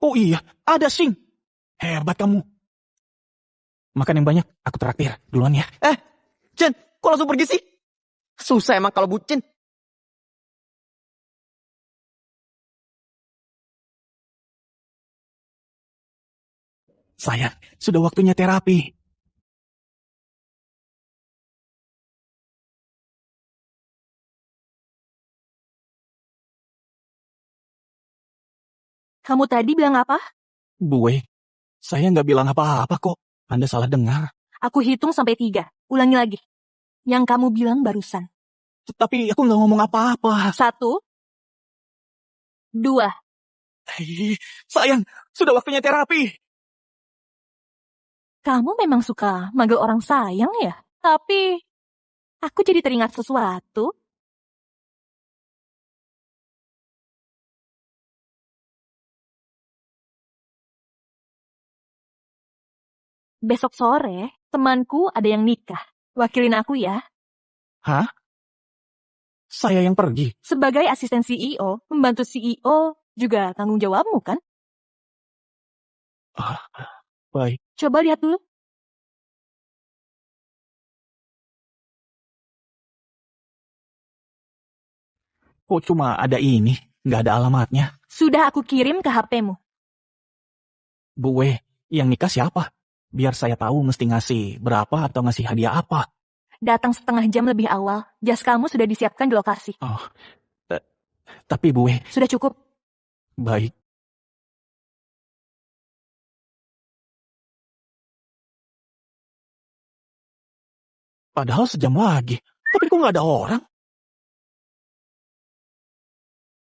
Oh iya, ada Sing. Hebat kamu. Makan yang banyak, aku traktir. Duluan ya. Chen, kok langsung pergi sih? Susah emang kalau bucin. Sayang, sudah waktunya terapi. Kamu tadi bilang apa? Gue, saya nggak bilang apa-apa kok. Anda salah dengar. Aku hitung sampai 3. Ulangi lagi. Yang kamu bilang barusan. Tapi aku nggak ngomong apa-apa. 1, 2. Hei, sayang, sudah waktunya terapi. Kamu memang suka manggil orang sayang ya? Tapi aku jadi teringat sesuatu. Besok sore, temanku ada yang nikah. Wakilin aku ya. Hah? Saya yang pergi? Sebagai asisten CEO, membantu CEO juga tanggung jawabmu kan? Ah, baik. Coba lihat dulu. Kok cuma ada ini? Nggak ada alamatnya. Sudah aku kirim ke HP-mu. Bu W, yang nikah siapa? Biar saya tahu mesti ngasih berapa atau ngasih hadiah apa. Datang setengah jam lebih awal. Jas kamu sudah disiapkan di lokasi. Oh, tapi Bu W, Sudah cukup. baik. Padahal sejam lagi. Tapi kok nggak ada orang?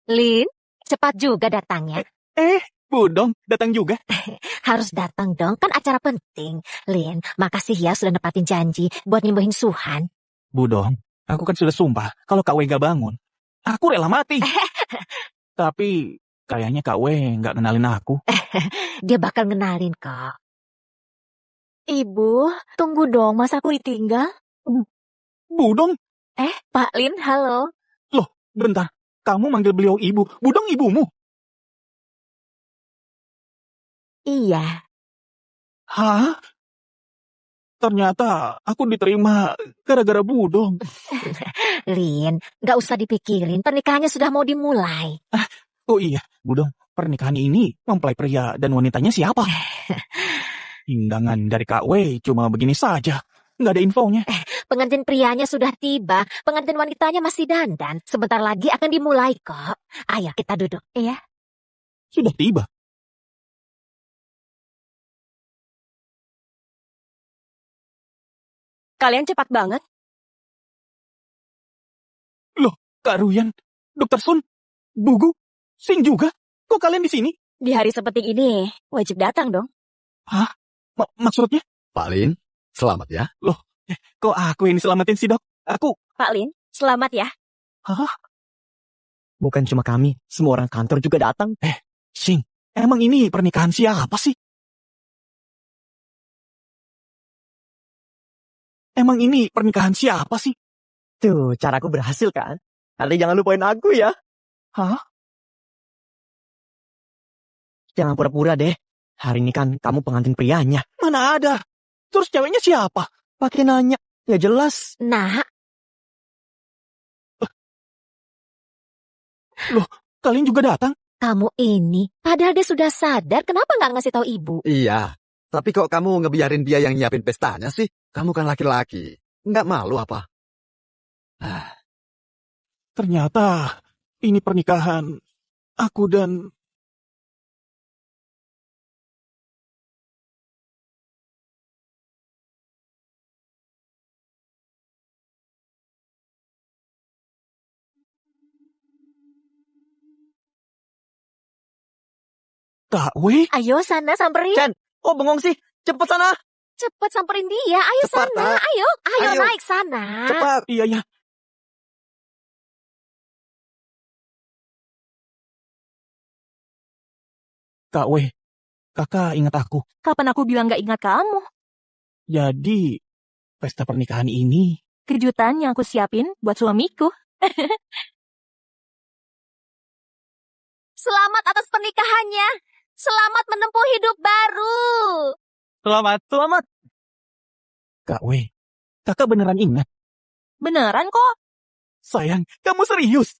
Lin, cepat juga datangnya. Budong, datang juga. Harus datang dong, kan acara penting. Lin, makasih ya sudah nepatin janji buat nyembuhin Suhan. Budong, aku kan sudah sumpah kalau Kak W nggak bangun, aku rela mati. Tapi kayaknya Kak W nggak kenalin aku. Dia bakal ngenalin kok. Ibu, tunggu dong, masa aku ditinggal? Budong, Pak Lin, halo. bentar. Kamu manggil beliau ibu. Budong ibumu. Iya, Hah? Ternyata aku diterima gara-gara Budong. Lin, gak usah dipikirin, pernikahannya sudah mau dimulai. Oh iya, Budong, pernikahan ini mempelai pria dan wanitanya siapa? Undangan dari Kak W cuma begini saja. Nggak ada infonya. Pengantin prianya sudah tiba, pengantin wanitanya masih dandan. Sebentar lagi akan dimulai kok. Ayo kita duduk. Iya. Sudah tiba. Kalian cepat banget. Kak Ruyan, Dokter Sun, Bugu, Sing juga. Kok kalian di sini? Di hari seperti ini, wajib datang dong. Maksudnya? Pak Lin, selamat ya. Kok aku yang diselamatin sih, Dok? Aku. Pak Lin, selamat ya. Hah? Bukan cuma kami, semua orang kantor juga datang. Sing, emang ini pernikahan siapa sih? Emang ini pernikahan siapa sih? Tuh, caraku berhasil kan? Nanti jangan lupain aku ya. Hah? Jangan pura-pura deh. Hari ini kan kamu pengantin prianya. Mana ada? Terus ceweknya siapa? Pakai nanya, ya jelas. Nah, Kalian juga datang? kamu ini, padahal dia sudah sadar, kenapa nggak ngasih tahu ibu? Iya, tapi kok kamu ngebiarin dia yang nyiapin pestanya sih? Kamu kan laki-laki. Nggak malu apa? Ternyata ini pernikahan aku dan... Kak W? Ayo sana samperin. Chan, kok bengong sih? Cepet sana. Cepet samperin dia. Ayo Cepat, sana. Nak. Ayo Ayo. naik sana. Cepat. Iya, ya. Kak W, kakak ingat aku. Kapan aku bilang gak ingat kamu? Jadi, pesta pernikahan ini... Kejutan yang aku siapin buat suamiku. Selamat atas pernikahannya. Selamat menempuh hidup baru. Selamat. Kak W, kakak beneran ingat? Beneran kok. Sayang, kamu serius?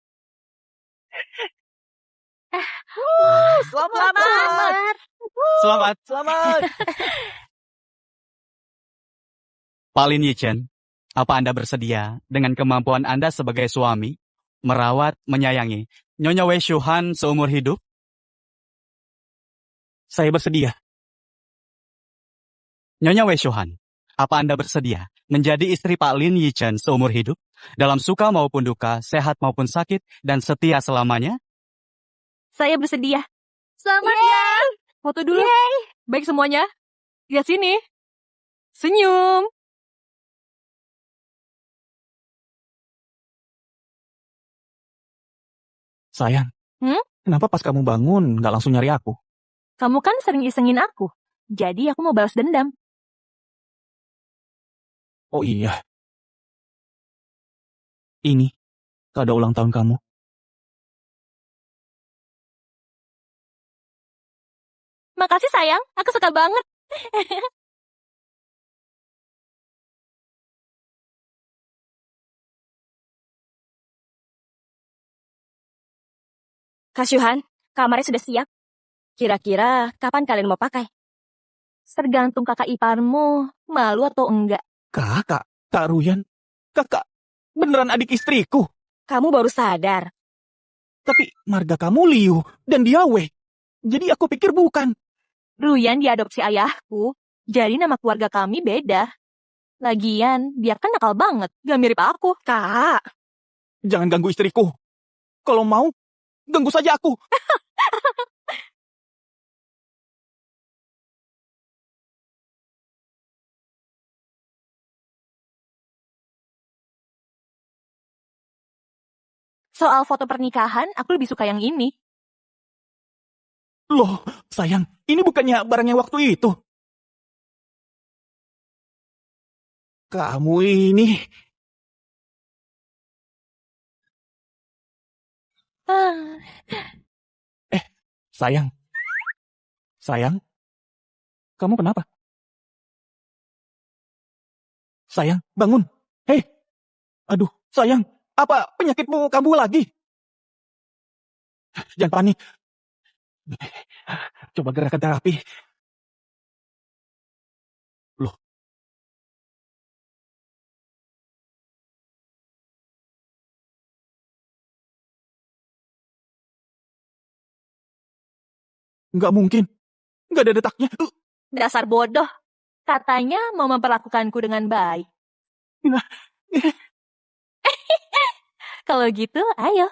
Selamat. Selamat. Pak Lin Yichen, apa Anda bersedia dengan kemampuan Anda sebagai suami merawat, menyayangi Nyonya Wei Shuhan seumur hidup? Saya bersedia. Nyonya Wei Shuhan, apa Anda bersedia menjadi istri Pak Lin Yichen seumur hidup, dalam suka maupun duka, sehat maupun sakit, dan setia selamanya? Saya bersedia. Selamat ya. Foto dulu. Baik semuanya. Lihat sini. Senyum. Sayang, Hmm? kenapa pas kamu bangun nggak langsung nyari aku? Kamu kan sering isengin aku. Jadi aku mau balas dendam. Oh iya, ini kado ulang tahun kamu. Makasih sayang, aku suka banget. Kak Syuhan, kamarnya sudah siap. Kira-kira kapan kalian mau pakai? Tergantung kakak iparmu, malu atau enggak. Kakak, Kak Ruyan, kakak, beneran adik istriku. Kamu baru sadar. Tapi marga kamu Liu dan dia Wei. Jadi aku pikir bukan. Ruyan diadopsi ayahku, jadi nama keluarga kami beda. Lagian, dia kan nakal banget, gak mirip aku. Kak, Jangan ganggu istriku. Kalau mau, ganggu saja aku. Soal foto pernikahan, aku lebih suka yang ini. Loh, sayang, ini bukannya barang yang waktu itu. Kamu ini... Ah, Sayang. Sayang, kamu kenapa? Sayang, bangun. Hei, aduh, sayang, apa penyakitmu kambuh lagi? Jangan panik. Coba gerakan terapi. Loh, nggak mungkin. Nggak ada detaknya. dasar bodoh. Katanya mau memperlakukanku dengan baik. Nah, Kalau gitu, ayo.